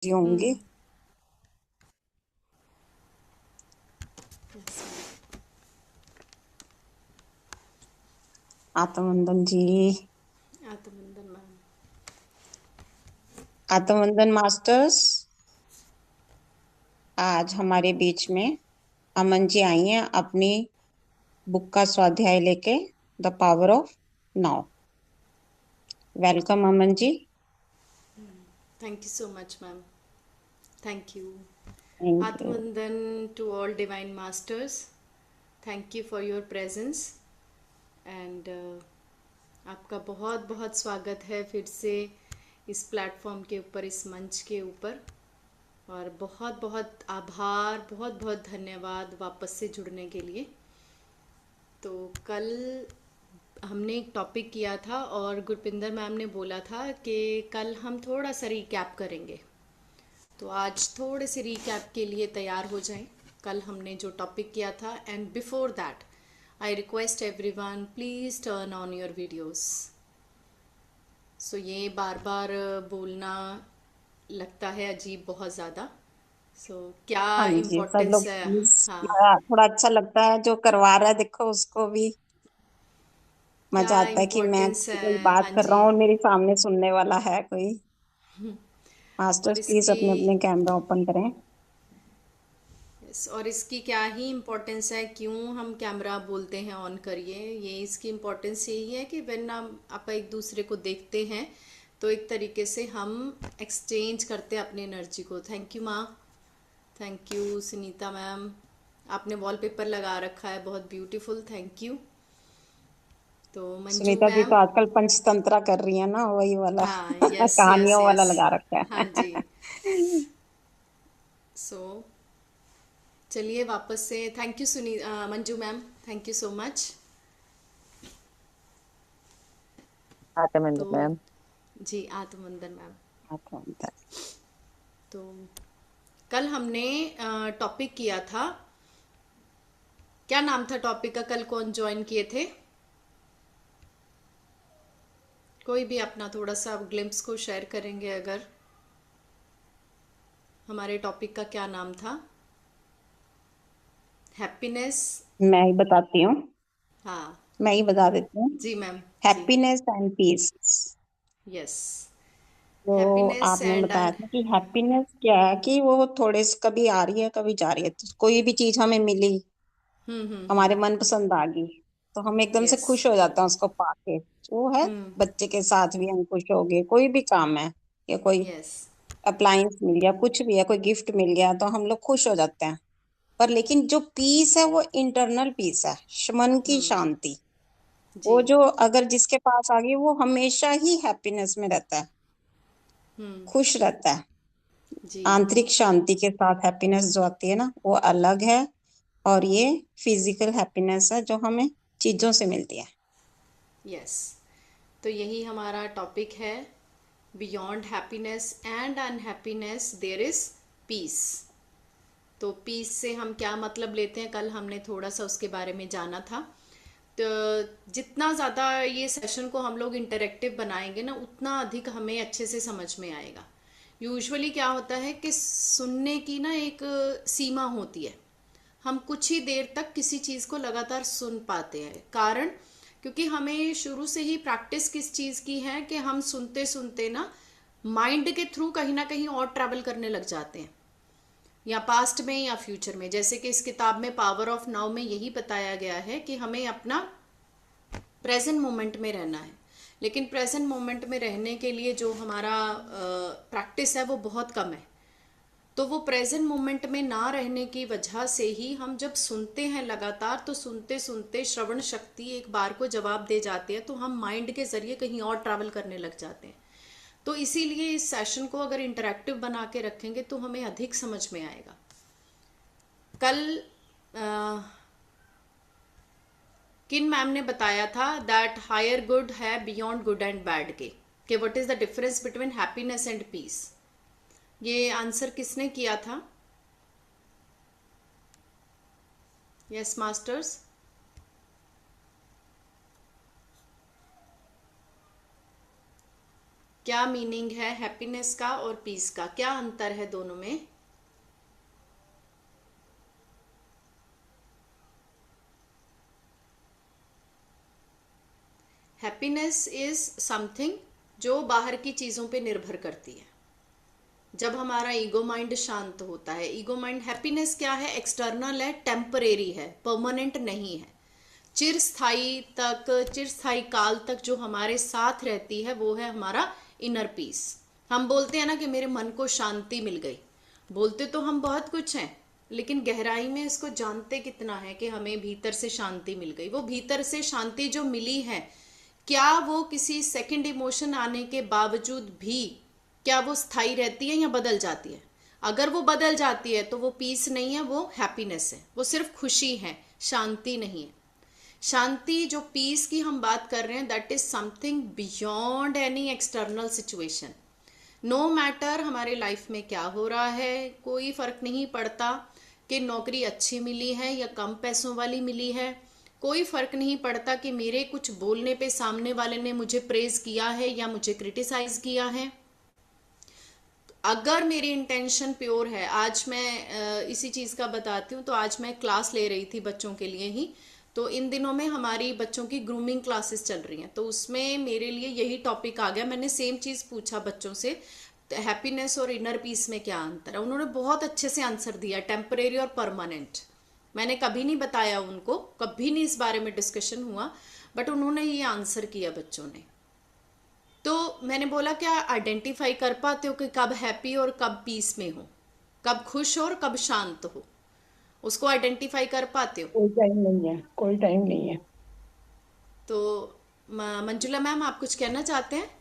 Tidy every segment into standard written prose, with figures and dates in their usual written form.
जी होंगे। हम्म। आत्मवंदन जी। आत्मबंधन ma'am. आत्मवंदन masters. आज हमारे बीच में अमन जी आई हैं अपनी बुक का स्वाध्याय लेके, the power of now. Welcome Aman ji. Thank you so much ma'am. Thank you. Thank you. आत्मबंधन to all divine masters. Thank you for your presence and आपका बहुत बहुत स्वागत है फिर से इस प्लेटफॉर्म के ऊपर, इस मंच के ऊपर। और बहुत बहुत आभार, बहुत बहुत धन्यवाद वापस से जुड़ने के लिए। तो कल हमने एक टॉपिक किया था और गुरपिंदर मैम ने बोला था कि कल हम थोड़ा सा रिकैप करेंगे। तो आज थोड़े से रिकैप के लिए तैयार हो जाएं। कल हमने जो टॉपिक किया था, and before that I request everyone please turn on your videos. So ये बार बार बोलना लगता है अजीब बहुत ज़्यादा। सो क्या हाँ जी, सब इम्पोर्टेंस लोग है। प्लीज। हाँ, थोड़ा अच्छा लगता है जो करवा रहा है, देखो उसको भी मजा क्या आता है कि मैं इम्पोर्टेंस कोई है। बात हाँ कर रहा जी। हूँ और मेरे सामने सुनने वाला है कोई। और मास्टर्स प्लीज इसकी अपने अपने कैमरा ओपन करें। Yes, और इसकी क्या ही इम्पोर्टेंस है, क्यों हम कैमरा बोलते हैं ऑन करिए। ये इसकी इम्पोर्टेंस यही है कि व्हेन हम आप एक दूसरे को देखते हैं तो एक तरीके से हम एक्सचेंज करते हैं अपनी एनर्जी को। थैंक यू माँ। Thank you Sunita ma'am. आपने वॉलपेपर लगा रखा है, बहुत ब्यूटीफुल। Thank you. तो मंजू सुनीता जी तो मैम। आजकल पंचतंत्रा कर रही है ना, वही वाला हाँ, यस यस कहानियों वाला यस। लगा रखा हाँ है। जी। सो चलिए वापस से thank you Manju ma'am. Thank you so much. आत्मविंद तो मैम। जी, आत्मवंदन मैम। आत्मविंद। तो कल हमने टॉपिक किया था, क्या नाम था टॉपिक का? कल कौन ज्वाइन किए थे? कोई भी अपना थोड़ा सा ग्लिम्स को शेयर करेंगे अगर। हमारे टॉपिक का क्या नाम था? हैप्पीनेस। मैं ही बताती हूँ। हाँ मैं ही बता देती हूँ। जी मैम। जी। Happiness and peace. यस। तो हैप्पीनेस आपने एंड बताया था कि हैप्पीनेस क्या है, कि वो थोड़े से कभी आ रही है कभी जा रही है, तो कोई भी चीज हमें मिली, हमारे मन पसंद आ गई, तो हम एकदम से यस। खुश हो जाते हैं उसको पाके। वो है, हम्म। बच्चे के साथ भी हम खुश हो गए, कोई भी काम है या कोई यस। अप्लायंस मिल गया, कुछ भी है, कोई गिफ्ट मिल गया, तो हम लोग खुश हो जाते हैं। पर लेकिन जो पीस है वो इंटरनल पीस है, मन की शांति। जी। वो जो अगर जिसके पास आ गई वो हमेशा ही हैप्पीनेस में रहता है, हम्म। खुश रहता है। जी। आंतरिक शांति के साथ हैप्पीनेस जो आती है ना, वो अलग है। और ये फिजिकल हैप्पीनेस है जो हमें चीजों से मिलती है। यस। तो यही हमारा टॉपिक है। Beyond happiness and unhappiness there is peace. तो पीस से हम क्या मतलब लेते हैं, कल हमने थोड़ा सा उसके बारे में जाना था। तो जितना ज़्यादा ये सेशन को हम लोग इंटरेक्टिव बनाएंगे ना, उतना अधिक हमें अच्छे से समझ में आएगा। यूजुअली क्या होता है कि सुनने की ना एक सीमा होती है। हम कुछ ही देर तक किसी चीज़ को लगातार सुन पाते हैं। कारण, क्योंकि हमें शुरू से ही प्रैक्टिस किस चीज़ की है कि हम सुनते सुनते ना माइंड के थ्रू कहीं ना कहीं और ट्रैवल करने लग जाते हैं, या पास्ट में या फ्यूचर में। जैसे कि इस किताब में पावर ऑफ नाउ में यही बताया गया है कि हमें अपना प्रेजेंट मोमेंट में रहना है। लेकिन प्रेजेंट मोमेंट में रहने के लिए जो हमारा प्रैक्टिस है वो बहुत कम है। तो वो प्रेजेंट मोमेंट में ना रहने की वजह से ही हम जब सुनते हैं लगातार, तो सुनते सुनते श्रवण शक्ति एक बार को जवाब दे जाती है, तो हम माइंड के जरिए कहीं और ट्रैवल करने लग जाते हैं। तो इसीलिए इस सेशन को अगर इंटरेक्टिव बना के रखेंगे तो हमें अधिक समझ में आएगा। कल किन मैम ने बताया था दैट हायर गुड है बियॉन्ड गुड एंड बैड के, कि what is the difference between happiness and peace. ये आंसर किसने किया था? Yes masters. क्या मीनिंग है हैप्पीनेस का और पीस का, क्या अंतर है दोनों में? हैप्पीनेस इज समथिंग जो बाहर की चीजों पे निर्भर करती है। जब हमारा ईगो माइंड शांत होता है, ईगो माइंड, हैप्पीनेस क्या है, एक्सटर्नल है, टेम्परेरी है, परमानेंट नहीं है। चिरस्थाई काल तक जो हमारे साथ रहती है वो है हमारा इनर पीस। हम बोलते हैं ना कि मेरे मन को शांति मिल गई, बोलते तो हम बहुत कुछ हैं, लेकिन गहराई में इसको जानते कितना है कि हमें भीतर से शांति मिल गई। वो भीतर से शांति जो मिली है, क्या वो किसी सेकंड इमोशन आने के बावजूद भी क्या वो स्थायी रहती है या बदल जाती है? अगर वो बदल जाती है तो वो पीस नहीं है, वो हैप्पीनेस है, वो सिर्फ खुशी है, शांति नहीं है। शांति, जो पीस की हम बात कर रहे हैं, that is something beyond any external situation. No matter हमारे लाइफ में क्या हो रहा है, कोई फर्क नहीं पड़ता कि नौकरी अच्छी मिली है या कम पैसों वाली मिली है, कोई फर्क नहीं पड़ता कि मेरे कुछ बोलने पे सामने वाले ने मुझे प्रेज किया है या मुझे क्रिटिसाइज किया है। अगर मेरी इंटेंशन प्योर है, आज मैं इसी चीज का बताती हूँ। तो आज मैं क्लास ले रही थी बच्चों के लिए ही, तो इन दिनों में हमारी बच्चों की ग्रूमिंग क्लासेस चल रही हैं, तो उसमें मेरे लिए यही टॉपिक आ गया। मैंने सेम चीज पूछा बच्चों से, हैप्पीनेस और इनर पीस में क्या अंतर है। उन्होंने बहुत अच्छे से आंसर दिया, टेम्परेरी और परमानेंट। मैंने कभी नहीं बताया उनको, कभी नहीं इस बारे में डिस्कशन हुआ, बट उन्होंने ये आंसर किया बच्चों ने। तो मैंने बोला क्या आइडेंटिफाई कर पाते हो कि कब हैप्पी और कब पीस में हो, कब खुश हो और कब शांत हो, उसको आइडेंटिफाई कर पाते हो? कोई टाइम नहीं है, कोई टाइम नहीं है। तो मंजुला मैम, आप कुछ कहना चाहते हैं?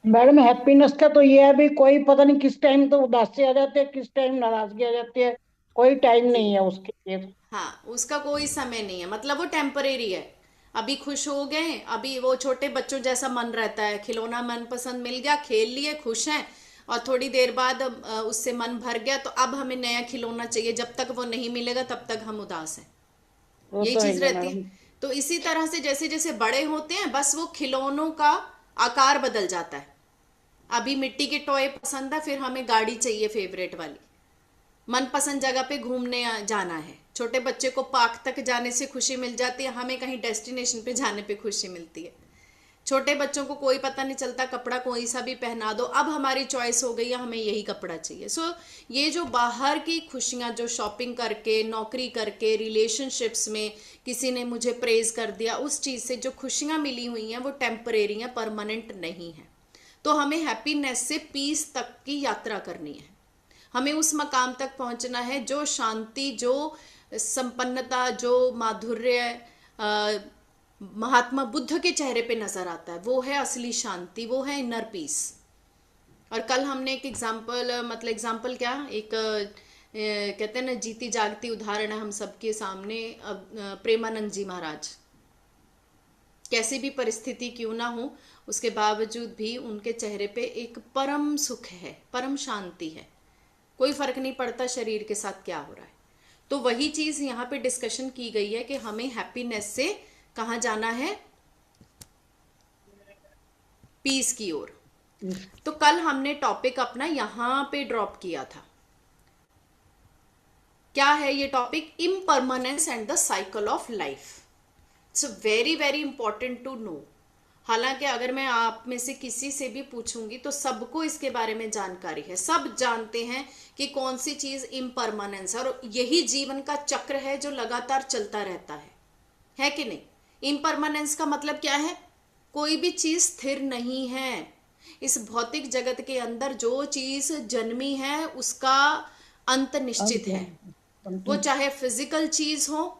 मैडम, हैप्पीनेस का तो ये है भी, कोई पता नहीं किस टाइम तो उदासी आ जाती है, किस टाइम नाराजगी आ जाती है, कोई टाइम जी, नहीं है उसके लिए। हाँ, उसका कोई समय नहीं है, मतलब वो टेम्परेरी है। अभी खुश हो गए, अभी वो छोटे बच्चों जैसा मन रहता है, खिलौना मनपसंद मिल गया, खेल लिए, खुश हैं, और थोड़ी देर बाद उससे मन भर गया, तो अब हमें नया खिलौना चाहिए, जब तक वो नहीं मिलेगा तब तक हम उदास हैं। वो यही तो है चीज ही है रहती है। मैडम। तो इसी तरह से जैसे जैसे बड़े होते हैं, बस वो खिलौनों का आकार बदल जाता है। अभी मिट्टी के टॉय पसंद है, फिर हमें गाड़ी चाहिए फेवरेट वाली। मनपसंद जगह पे घूमने जाना है, छोटे बच्चे को पार्क तक जाने से खुशी मिल जाती है, हमें कहीं डेस्टिनेशन पे जाने पे खुशी मिलती है। छोटे बच्चों को कोई पता नहीं चलता, कपड़ा कोई सा भी पहना दो, अब हमारी चॉइस हो गई है, हमें यही कपड़ा चाहिए। सो ये जो बाहर की खुशियां, जो शॉपिंग करके, नौकरी करके, रिलेशनशिप्स में किसी ने मुझे प्रेज कर दिया, उस चीज से जो खुशियां मिली हुई हैं वो टेम्परेरी हैं, परमानेंट नहीं है। तो हमें हैप्पीनेस से पीस तक की यात्रा करनी है। हमें उस मकाम तक पहुंचना है जो शांति, जो संपन्नता, जो माधुर्य महात्मा बुद्ध के चेहरे पे नजर आता है, वो है असली शांति, वो है इनर पीस। और कल हमने एक एग्जाम्पल, मतलब एग्जाम्पल क्या, एक कहते हैं ना, जीती जागती उदाहरण है हम सबके सामने, प्रेमानंद जी महाराज। कैसी भी परिस्थिति क्यों ना हो, उसके बावजूद भी उनके चेहरे पे एक परम सुख है, परम शांति है, कोई फर्क नहीं पड़ता शरीर के साथ क्या हो रहा है। तो वही चीज यहाँ पे डिस्कशन की गई है कि हमें हैप्पीनेस से कहाँ जाना है, पीस की ओर। तो कल हमने टॉपिक अपना यहाँ पे ड्रॉप किया था। क्या है ये topic? Impermanence and the cycle of life. It's very very important to know. हालांकि अगर मैं आप में से किसी से भी पूछूंगी तो सबको इसके बारे में जानकारी है, सब जानते हैं कि कौन सी चीज इम्परमानेंस है, और यही जीवन का चक्र है जो लगातार चलता रहता है कि नहीं? इम्परमानेंस का मतलब क्या है? कोई भी चीज स्थिर नहीं है। इस भौतिक जगत के अंदर जो चीज जन्मी है उसका अंत निश्चित अंत है। वो अंतिम। चाहे फिजिकल चीज हो,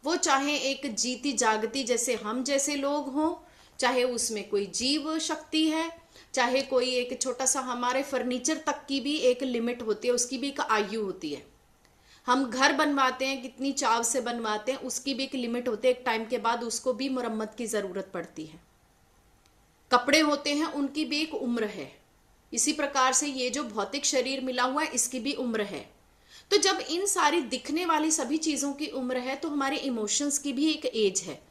वो चाहे एक जीती जागती जैसे हम जैसे लोग हों, चाहे उसमें कोई जीव शक्ति है, चाहे कोई एक छोटा सा, हमारे फर्नीचर तक की भी एक लिमिट होती है, उसकी भी एक आयु होती है। हम घर बनवाते हैं, कितनी चाव से बनवाते हैं, उसकी भी एक लिमिट होती है, एक टाइम के बाद उसको भी मरम्मत की जरूरत पड़ती है। कपड़े होते हैं, उनकी भी एक उम्र है। इसी प्रकार से ये जो भौतिक शरीर मिला हुआ है, इसकी भी उम्र है। तो जब इन सारी दिखने वाली सभी चीजों की उम्र है, तो हमारे इमोशंस की भी एक एज है।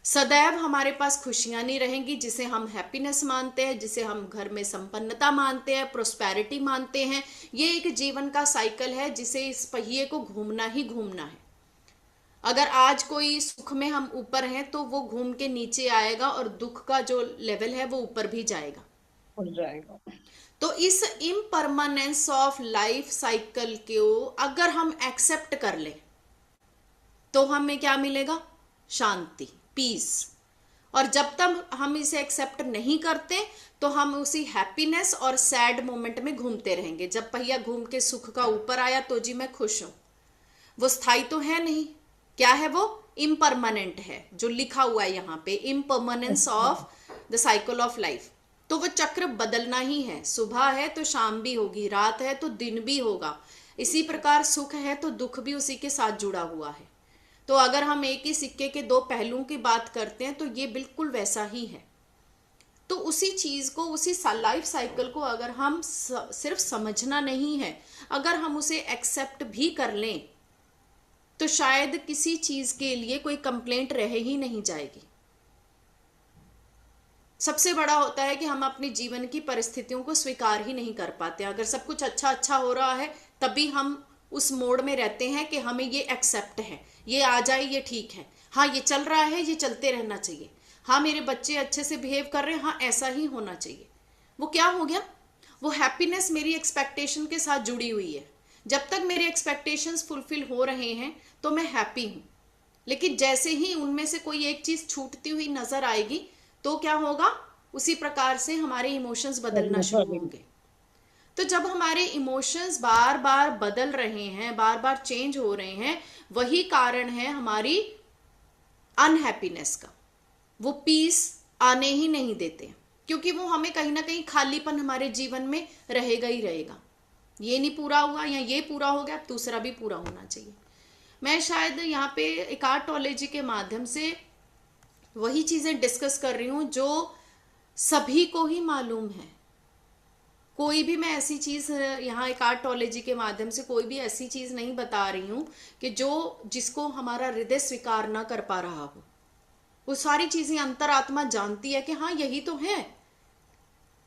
सदैव हमारे पास खुशियां नहीं रहेंगी, जिसे हम हैप्पीनेस मानते हैं, जिसे हम घर में संपन्नता मानते हैं, प्रोस्पेरिटी मानते हैं। ये एक जीवन का साइकिल है जिसे, इस पहिए को घूमना ही घूमना है। अगर आज कोई सुख में हम ऊपर हैं तो वो घूम के नीचे आएगा, और दुख का जो लेवल है वो ऊपर भी जाएगा। उड़ जाएगा। तो इस इम्परमानेंस ऑफ लाइफ साइकिल को अगर हम एक्सेप्ट कर लें तो हमें क्या मिलेगा? शांति, पीस। और जब तक हम इसे एक्सेप्ट नहीं करते तो हम उसी हैप्पीनेस और सैड मोमेंट में घूमते रहेंगे। जब पहिया घूम के सुख का ऊपर आया तो जी मैं खुश हूं, वो स्थायी तो है नहीं। क्या है वो? इम्परमानेंट है, जो लिखा हुआ है यहाँ पे, impermanence of the cycle of life. तो वो चक्र बदलना ही है। सुबह है तो शाम भी होगी, रात है तो दिन भी होगा। इसी प्रकार सुख है तो दुख भी उसी के साथ जुड़ा हुआ है। तो अगर हम एक ही सिक्के के दो पहलुओं की बात करते हैं तो ये बिल्कुल वैसा ही है। तो उसी चीज को, उसी लाइफ साइकिल को अगर हम सिर्फ समझना नहीं है, अगर हम उसे एक्सेप्ट भी कर लें तो शायद किसी चीज के लिए कोई कंप्लेंट रह ही नहीं जाएगी। सबसे बड़ा होता है कि हम अपनी जीवन की परिस्थितियों को स्वीकार ही नहीं कर पाते। अगर सब कुछ अच्छा अच्छा हो रहा है तभी हम उस मोड में रहते हैं कि हमें ये एक्सेप्ट है, ये आ जाए, ये ठीक है, हाँ ये चल रहा है, ये चलते रहना चाहिए, हाँ मेरे बच्चे अच्छे से बिहेव कर रहे हैं, हाँ ऐसा ही होना चाहिए। वो क्या हो गया? वो हैप्पीनेस मेरी एक्सपेक्टेशन के साथ जुड़ी हुई है। जब तक मेरे एक्सपेक्टेशंस फुलफिल हो रहे हैं तो मैं हैप्पी हूं। लेकिन जैसे ही उनमें से कोई एक चीज छूटती हुई नजर आएगी तो क्या होगा? उसी प्रकार से हमारे इमोशंस बदलना शुरू होंगे। तो जब हमारे इमोशंस बार बार बदल रहे हैं, बार बार चेंज हो रहे हैं, वही कारण है हमारी अनहैप्पीनेस का। वो पीस आने ही नहीं देते, क्योंकि वो हमें कहीं ना कहीं खालीपन हमारे जीवन में रहेगा ही रहेगा। ये नहीं पूरा हुआ या ये पूरा हो गया, दूसरा भी पूरा होना चाहिए। मैं शायद यहाँ पे एकार्टोलॉजी के माध्यम से वही चीजें डिस्कस कर रही हूं जो सभी को ही मालूम है। कोई भी मैं ऐसी चीज यहाँ एकार्टोलॉजी के माध्यम से कोई भी ऐसी चीज नहीं बता रही हूं कि जिसको हमारा हृदय स्वीकार ना कर पा रहा हो। वो सारी चीजें अंतरात्मा जानती है कि हाँ यही तो है।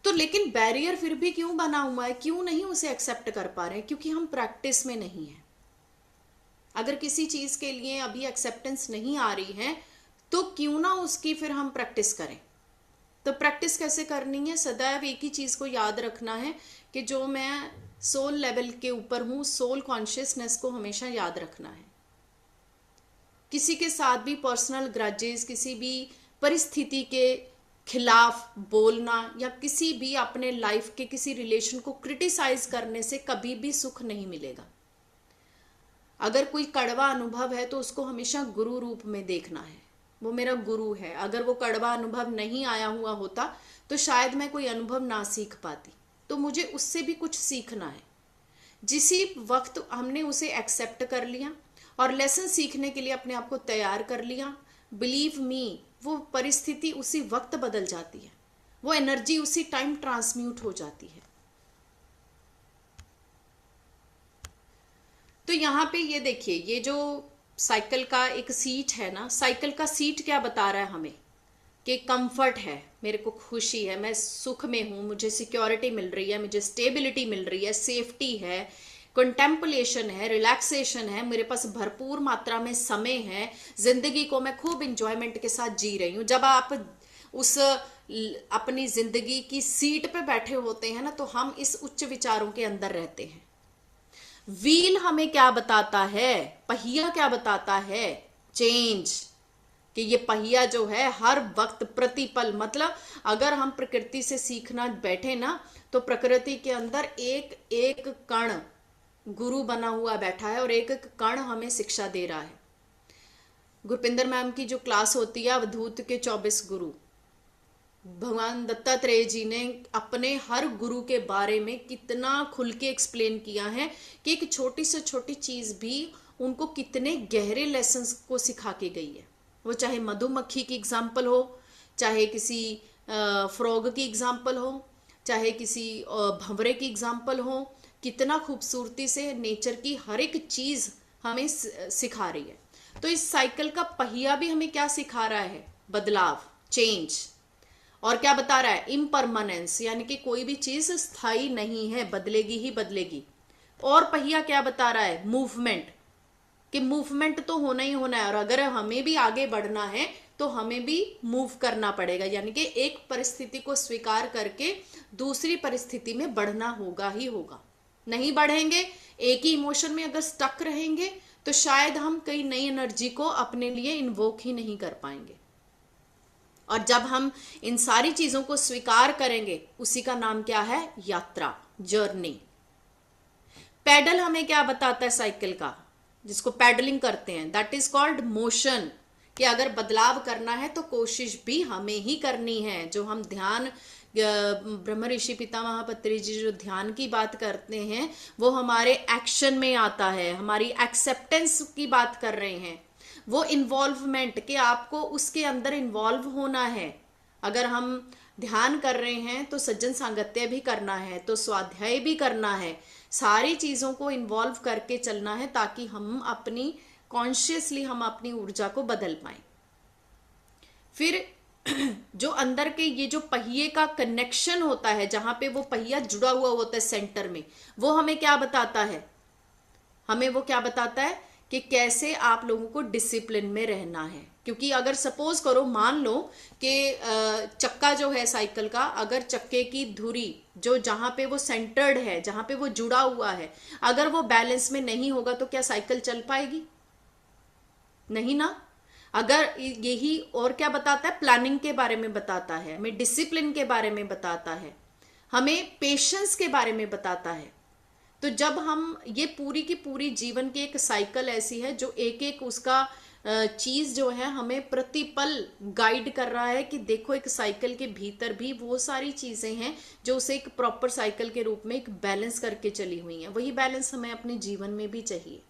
तो लेकिन बैरियर फिर भी क्यों बना हुआ है? क्यों नहीं उसे एक्सेप्ट कर पा रहे हैं? क्योंकि हम प्रैक्टिस में नहीं है। अगर किसी चीज के लिए अभी एक्सेप्टेंस नहीं आ रही है तो क्यों ना उसकी फिर हम प्रैक्टिस करें। तो प्रैक्टिस कैसे करनी है? सदैव एक ही चीज को याद रखना है कि जो मैं सोल लेवल के ऊपर हूं, सोल कॉन्शियसनेस को हमेशा याद रखना है। किसी के साथ भी पर्सनल ग्रजेस, किसी भी परिस्थिति के खिलाफ बोलना या किसी भी अपने लाइफ के किसी रिलेशन को क्रिटिसाइज करने से कभी भी सुख नहीं मिलेगा। अगर कोई कड़वा अनुभव है तो उसको हमेशा गुरु रूप में देखना है। वो मेरा गुरु है। अगर वो कड़वा अनुभव नहीं आया हुआ होता तो शायद मैं कोई अनुभव ना सीख पाती। तो मुझे उससे भी कुछ सीखना है। जिसी वक्त हमने उसे एक्सेप्ट कर लिया और लेसन सीखने के लिए अपने आप को तैयार कर लिया, बिलीव मी, वो परिस्थिति उसी वक्त बदल जाती है। वो एनर्जी उसी टाइम ट्रांसम्यूट हो जाती है। तो यहाँ पे ये देखिए, ये जो साइकिल का एक सीट है ना, साइकिल का सीट क्या बता रहा है हमें कि कंफर्ट है, मेरे को खुशी है, मैं सुख में हूं, मुझे सिक्योरिटी मिल रही है, मुझे स्टेबिलिटी मिल रही है, सेफ्टी है, कंटेम्पलेशन है, रिलैक्सेशन है, मेरे पास भरपूर मात्रा में समय है, जिंदगी को मैं खूब इंजॉयमेंट के साथ जी रही हूं। जब आप उस अपनी जिंदगी की सीट पे बैठे होते हैं ना तो हम इस उच्च विचारों के अंदर रहते हैं। व्हील हमें क्या बताता है? पहिया क्या बताता है? चेंज। कि ये पहिया जो है हर वक्त प्रतिपल, मतलब अगर हम प्रकृति से सीखना बैठे ना तो प्रकृति के अंदर एक एक कण गुरु बना हुआ बैठा है और एक एक कण हमें शिक्षा दे रहा है। गुरपिंदर मैम की जो क्लास होती है अवधूत के 24 गुरु, भगवान दत्तात्रेय जी ने अपने हर गुरु के बारे में कितना खुल के एक्सप्लेन किया है कि एक छोटी से छोटी चीज भी उनको कितने गहरे लेसन्स को सिखा के गई है। वो चाहे मधुमक्खी की एग्जाम्पल हो, चाहे किसी फ्रॉग की एग्जाम्पल हो, चाहे किसी भंवरे की एग्जाम्पल हो, कितना खूबसूरती से नेचर की हर एक चीज हमें सिखा रही है। तो इस साइकिल का पहिया भी हमें क्या सिखा रहा है? बदलाव, चेंज। और क्या बता रहा है, इम्परमानेंस, यानी कि कोई भी चीज स्थायी नहीं है, बदलेगी ही बदलेगी। और पहिया क्या बता रहा है, मूवमेंट, कि मूवमेंट तो होना ही होना है, और अगर हमें भी आगे बढ़ना है तो हमें भी मूव करना पड़ेगा, यानी कि एक परिस्थिति को स्वीकार करके दूसरी परिस्थिति में बढ़ना होगा ही होगा। नहीं बढ़ेंगे, एक ही इमोशन में अगर स्टक रहेंगे तो शायद हम कई नई एनर्जी को अपने लिए इन्वोक ही नहीं कर पाएंगे। और जब हम इन सारी चीजों को स्वीकार करेंगे, उसी का नाम क्या है, यात्रा, जर्नी। पैडल हमें क्या बताता है साइकिल का, जिसको पैडलिंग करते हैं, दैट इज कॉल्ड मोशन। कि अगर बदलाव करना है तो कोशिश भी हमें ही करनी है। जो हम ध्यान, ब्रह्म ऋषि पितामह पत्री जी जो ध्यान की बात करते हैं, वो हमारे एक्शन में आता है, हमारी एक्सेप्टेंस की बात कर रहे हैं। वो इन्वॉल्वमेंट, कि आपको उसके अंदर इन्वॉल्व होना है। अगर हम ध्यान कर रहे हैं तो सज्जन सांगत्य भी करना है, तो स्वाध्याय भी करना है, सारी चीजों को इन्वॉल्व करके चलना है, ताकि हम अपनी कॉन्शियसली हम अपनी ऊर्जा को बदल पाए। फिर जो अंदर के ये जो पहिए का कनेक्शन होता है, जहां पे वो पहिया जुड़ा हुआ होता है सेंटर में, वो हमें क्या बताता है, हमें वो क्या बताता है कि कैसे आप लोगों को डिसिप्लिन में रहना है। क्योंकि अगर सपोज करो, मान लो कि चक्का जो है साइकिल का, अगर चक्के की धुरी जो जहां पे वो सेंटर्ड है, जहां पे वो जुड़ा हुआ है, अगर वो बैलेंस में नहीं होगा तो क्या साइकिल चल पाएगी, नहीं ना। अगर यही, और क्या बताता है, प्लानिंग के बारे में बताता है, हमें डिसिप्लिन के बारे में बताता है, हमें पेशेंस के बारे में बताता है। तो जब हम ये पूरी की पूरी जीवन की एक साइकिल ऐसी है जो एक एक उसका चीज जो है हमें प्रतिपल गाइड कर रहा है, कि देखो एक साइकिल के भीतर भी वो सारी चीजें हैं जो उसे एक प्रॉपर साइकिल के रूप में एक बैलेंस करके चली हुई हैं। वही बैलेंस हमें अपने जीवन में भी चाहिए।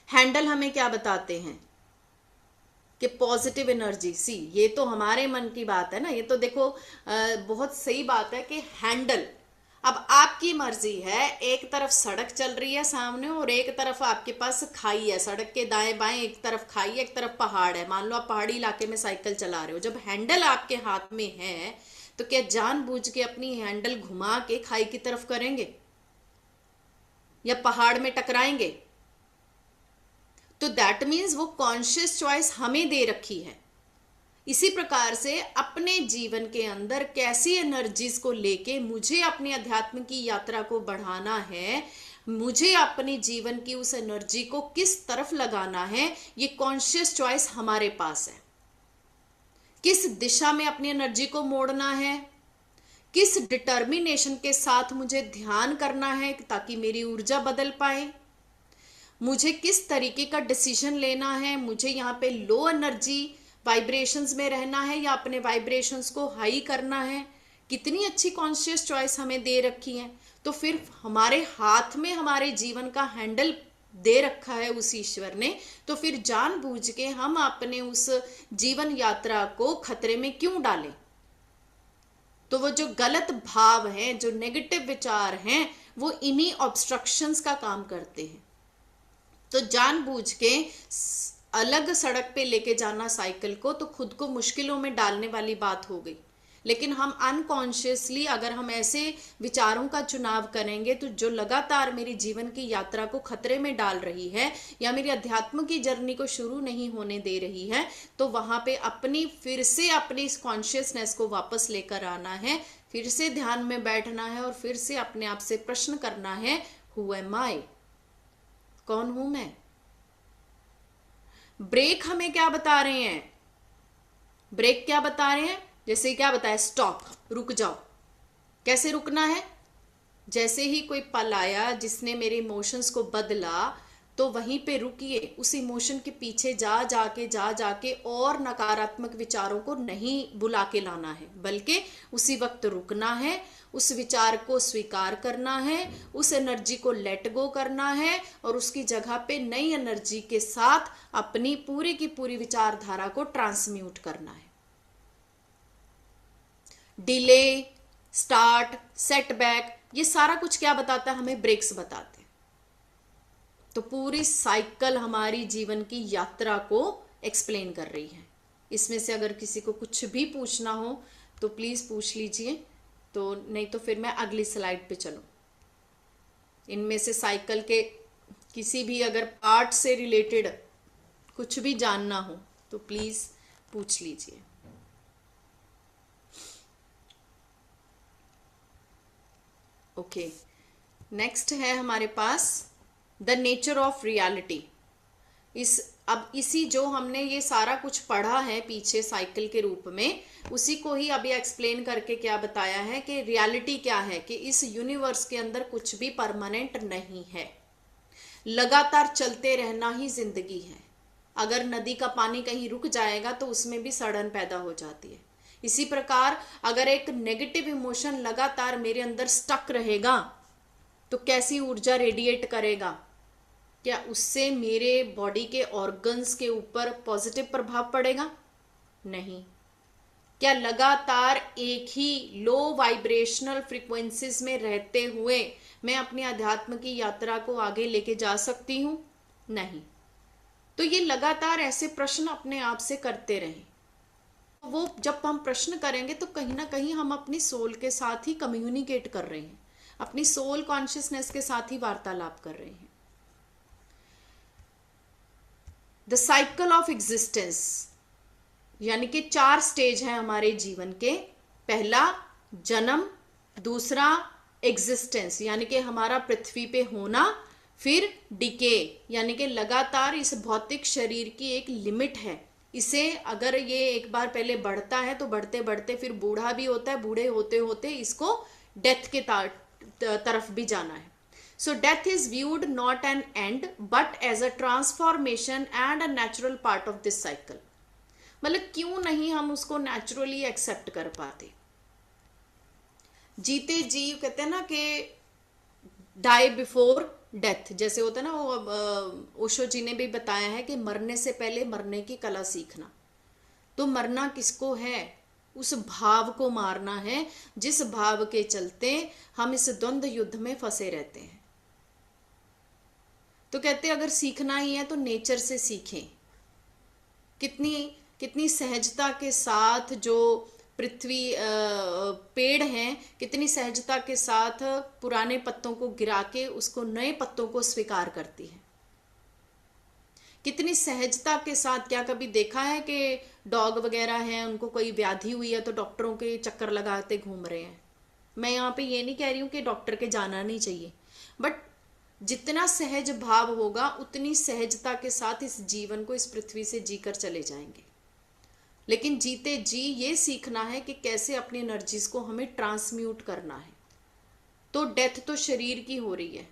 हैंडल हमें क्या बताते हैं कि पॉजिटिव एनर्जी, सी ये तो हमारे मन की बात है ना, ये तो देखो बहुत सही बात है कि हैंडल, अब आपकी मर्जी है, एक तरफ सड़क चल रही है सामने और एक तरफ आपके पास खाई है, सड़क के दाएं बाएं एक तरफ खाई है, एक तरफ पहाड़ है। मान लो आप पहाड़ी इलाके में साइकिल चला रहे हो, जब हैंडल आपके हाथ में है तो क्या जानबूझ के अपनी हैंडल घुमा के खाई की तरफ करेंगे या पहाड़ में टकराएंगे? तो दैट मीन्स वो कॉन्शियस चॉइस हमें दे रखी है। इसी प्रकार से अपने जीवन के अंदर कैसी एनर्जीज को लेके मुझे अपने अध्यात्म की यात्रा को बढ़ाना है, मुझे अपने जीवन की उस एनर्जी को किस तरफ लगाना है, ये कॉन्शियस चॉइस हमारे पास है। किस दिशा में अपनी एनर्जी को मोड़ना है, किस डिटर्मिनेशन के साथ मुझे ध्यान करना है ताकि मेरी ऊर्जा बदल पाए, मुझे किस तरीके का डिसीजन लेना है, मुझे यहाँ पे लो एनर्जी वाइब्रेशंस में रहना है या अपने वाइब्रेशंस को हाई करना है। कितनी अच्छी कॉन्शियस चॉइस हमें दे रखी है। तो फिर हमारे हाथ में हमारे जीवन का हैंडल दे रखा है उस ईश्वर ने, तो फिर जानबूझ के हम अपने उस जीवन यात्रा को खतरे में क्यों डालें? तो वो जो गलत भाव हैं, जो नेगेटिव विचार हैं, वो इन्हीं ऑब्स्ट्रक्शंस का काम करते हैं। तो जानबूझ के अलग सड़क पे लेके जाना साइकिल को तो खुद को मुश्किलों में डालने वाली बात हो गई। लेकिन हम अनकॉन्शियसली अगर हम ऐसे विचारों का चुनाव करेंगे तो जो लगातार मेरी जीवन की यात्रा को खतरे में डाल रही है या मेरी अध्यात्म की जर्नी को शुरू नहीं होने दे रही है, तो वहां पे अपनी फिर से अपनी इस कॉन्शियसनेस को वापस लेकर आना है, फिर से ध्यान में बैठना है और फिर से अपने आप से प्रश्न करना है, हु एम आई, कौन हूं मैं? ब्रेक हमें क्या बता रहे हैं? ब्रेक क्या बता रहे हैं? जैसे क्या बताया, स्टॉप, रुक जाओ। कैसे रुकना है? जैसे ही कोई पल आया जिसने मेरे इमोशंस को बदला, तो वहीं पे रुकिए। उस इमोशन के पीछे जा जाके और नकारात्मक विचारों को नहीं बुला के लाना है, बल्कि उसी वक्त रुकना है, उस विचार को स्वीकार करना है, उस एनर्जी को लेट गो करना है और उसकी जगह पे नई एनर्जी के साथ अपनी पूरी की पूरी विचारधारा को ट्रांसम्यूट करना है। डिले, स्टार्ट, सेटबैक, ये सारा कुछ क्या बताता है? हमें ब्रेक्स बताते हैं। तो पूरी साइकिल हमारी जीवन की यात्रा को एक्सप्लेन कर रही है। इसमें से अगर किसी को कुछ भी पूछना हो तो प्लीज़ पूछ लीजिए, तो नहीं तो फिर मैं अगली स्लाइड पे चलूँ। इनमें से साइकिल के किसी भी अगर पार्ट से रिलेटेड कुछ भी जानना हो तो प्लीज़ पूछ लीजिए। ओके, नेक्स्ट है हमारे पास द नेचर ऑफ रियलिटी। अब इसी जो हमने ये सारा कुछ पढ़ा है पीछे साइकिल के रूप में, उसी को ही अभी एक्सप्लेन करके क्या बताया है कि रियलिटी क्या है, कि इस यूनिवर्स के अंदर कुछ भी परमानेंट नहीं है, लगातार चलते रहना ही जिंदगी है। अगर नदी का पानी कहीं रुक जाएगा तो उसमें भी सड़न पैदा हो जाती है। इसी प्रकार अगर एक नेगेटिव इमोशन लगातार मेरे अंदर स्टक रहेगा तो कैसी ऊर्जा रेडिएट करेगा? क्या उससे मेरे बॉडी के ऑर्गन्स के ऊपर पॉजिटिव प्रभाव पड़ेगा? नहीं। क्या लगातार एक ही लो वाइब्रेशनल फ्रीक्वेंसीज में रहते हुए मैं अपनी अध्यात्म की यात्रा को आगे लेके जा सकती हूं? नहीं। तो ये लगातार ऐसे प्रश्न अपने आप से करते रहें। वो जब हम प्रश्न करेंगे तो कहीं ना कहीं हम अपनी सोल के साथ ही कम्युनिकेट कर रहे हैं, अपनी सोल कॉन्शियसनेस के साथ ही वार्तालाप कर रहे हैं। द साइकिल ऑफ एग्जिस्टेंस, यानी कि 4 स्टेज हैं हमारे जीवन के। पहला जन्म, दूसरा एग्जिस्टेंस यानी कि हमारा पृथ्वी पे होना, फिर डिके यानी कि लगातार इस भौतिक शरीर की एक लिमिट है, इसे अगर ये एक बार पहले बढ़ता है तो बढ़ते बढ़ते फिर बूढ़ा भी होता है, बूढ़े होते होते इसको डेथ के तरफ भी जाना है। So death is viewed not an end but as a transformation and a natural part of this cycle। मतलब क्यों नहीं हम उसको नेचुरली एक्सेप्ट कर पाते? जीते जी कहते हैं ना कि डाई बिफोर डेथ, जैसे होता है ना, वो ओशो जी ने भी बताया है कि मरने से पहले मरने की कला सीखना। तो मरना किसको है? उस भाव को मारना है जिस भाव के चलते हम इस द्वंद्व युद्ध में फंसे रहते हैं। तो कहते हैं अगर सीखना ही है तो नेचर से सीखें। कितनी कितनी सहजता के साथ जो पृथ्वी पेड़ हैं, कितनी सहजता के साथ पुराने पत्तों को गिरा के उसको नए पत्तों को स्वीकार करती है। कितनी सहजता के साथ, क्या कभी देखा है कि डॉग वगैरह हैं उनको कोई व्याधि हुई है तो डॉक्टरों के चक्कर लगाते घूम रहे हैं? मैं यहाँ पे ये नहीं कह रही हूँ कि डॉक्टर के जाना नहीं चाहिए, बट जितना सहज भाव होगा उतनी सहजता के साथ इस जीवन को, इस पृथ्वी से जीकर चले जाएंगे। लेकिन जीते जी ये सीखना है कि कैसे अपनी एनर्जीज को हमें ट्रांसम्यूट करना है। तो डेथ तो शरीर की हो रही है,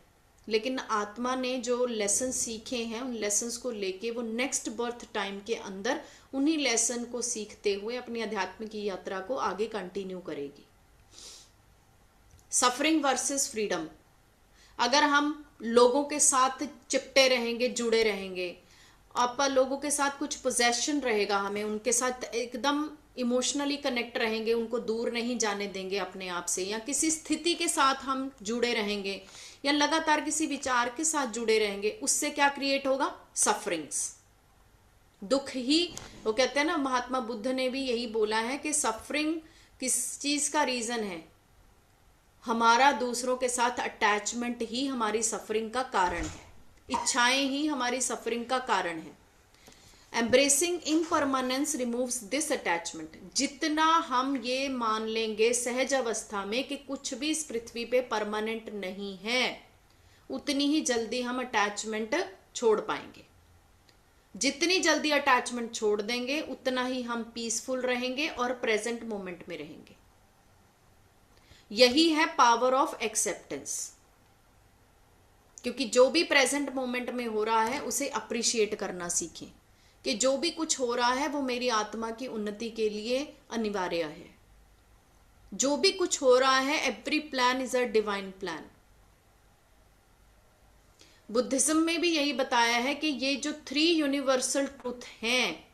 लेकिन आत्मा ने जो लेसन सीखे हैं उन लेसन्स को लेके वो नेक्स्ट बर्थ टाइम के अंदर उन्हीं लेसन को सीखते हुए अपनी अध्यात्म की यात्रा को आगे कंटिन्यू करेगी। Suffering versus freedom. अगर हम लोगों के साथ चिपटे रहेंगे, जुड़े रहेंगे, आप लोगों के साथ कुछ पोजेशन रहेगा, हमें उनके साथ एकदम इमोशनली कनेक्ट रहेंगे, उनको दूर नहीं जाने देंगे अपने आप से, या किसी स्थिति के साथ हम जुड़े रहेंगे या लगातार किसी विचार के साथ जुड़े रहेंगे, उससे क्या क्रिएट होगा? सफरिंग्स, दुख ही। वो कहते हैं ना, महात्मा बुद्ध ने भी यही बोला है कि सफरिंग किस चीज का रीजन है? हमारा दूसरों के साथ अटैचमेंट ही हमारी सफरिंग का कारण है, इच्छाएं ही हमारी सफरिंग का कारण है। Embracing impermanence removes this attachment. जितना हम ये मान लेंगे सहज अवस्था में कि कुछ भी इस पृथ्वी पे परमानेंट नहीं है, उतनी ही जल्दी हम अटैचमेंट छोड़ पाएंगे। जितनी जल्दी अटैचमेंट छोड़ देंगे उतना ही हम पीसफुल रहेंगे और प्रेजेंट मोमेंट में रहेंगे। यही है पावर ऑफ एक्सेप्टेंस। क्योंकि जो भी प्रेजेंट मोमेंट में हो रहा है उसे अप्रिशिएट करना सीखें कि जो भी कुछ हो रहा है वो मेरी आत्मा की उन्नति के लिए अनिवार्य है। जो भी कुछ हो रहा है, every plan is a divine plan. Buddhism में भी यही बताया है कि ये जो 3 यूनिवर्सल ट्रूथ हैं,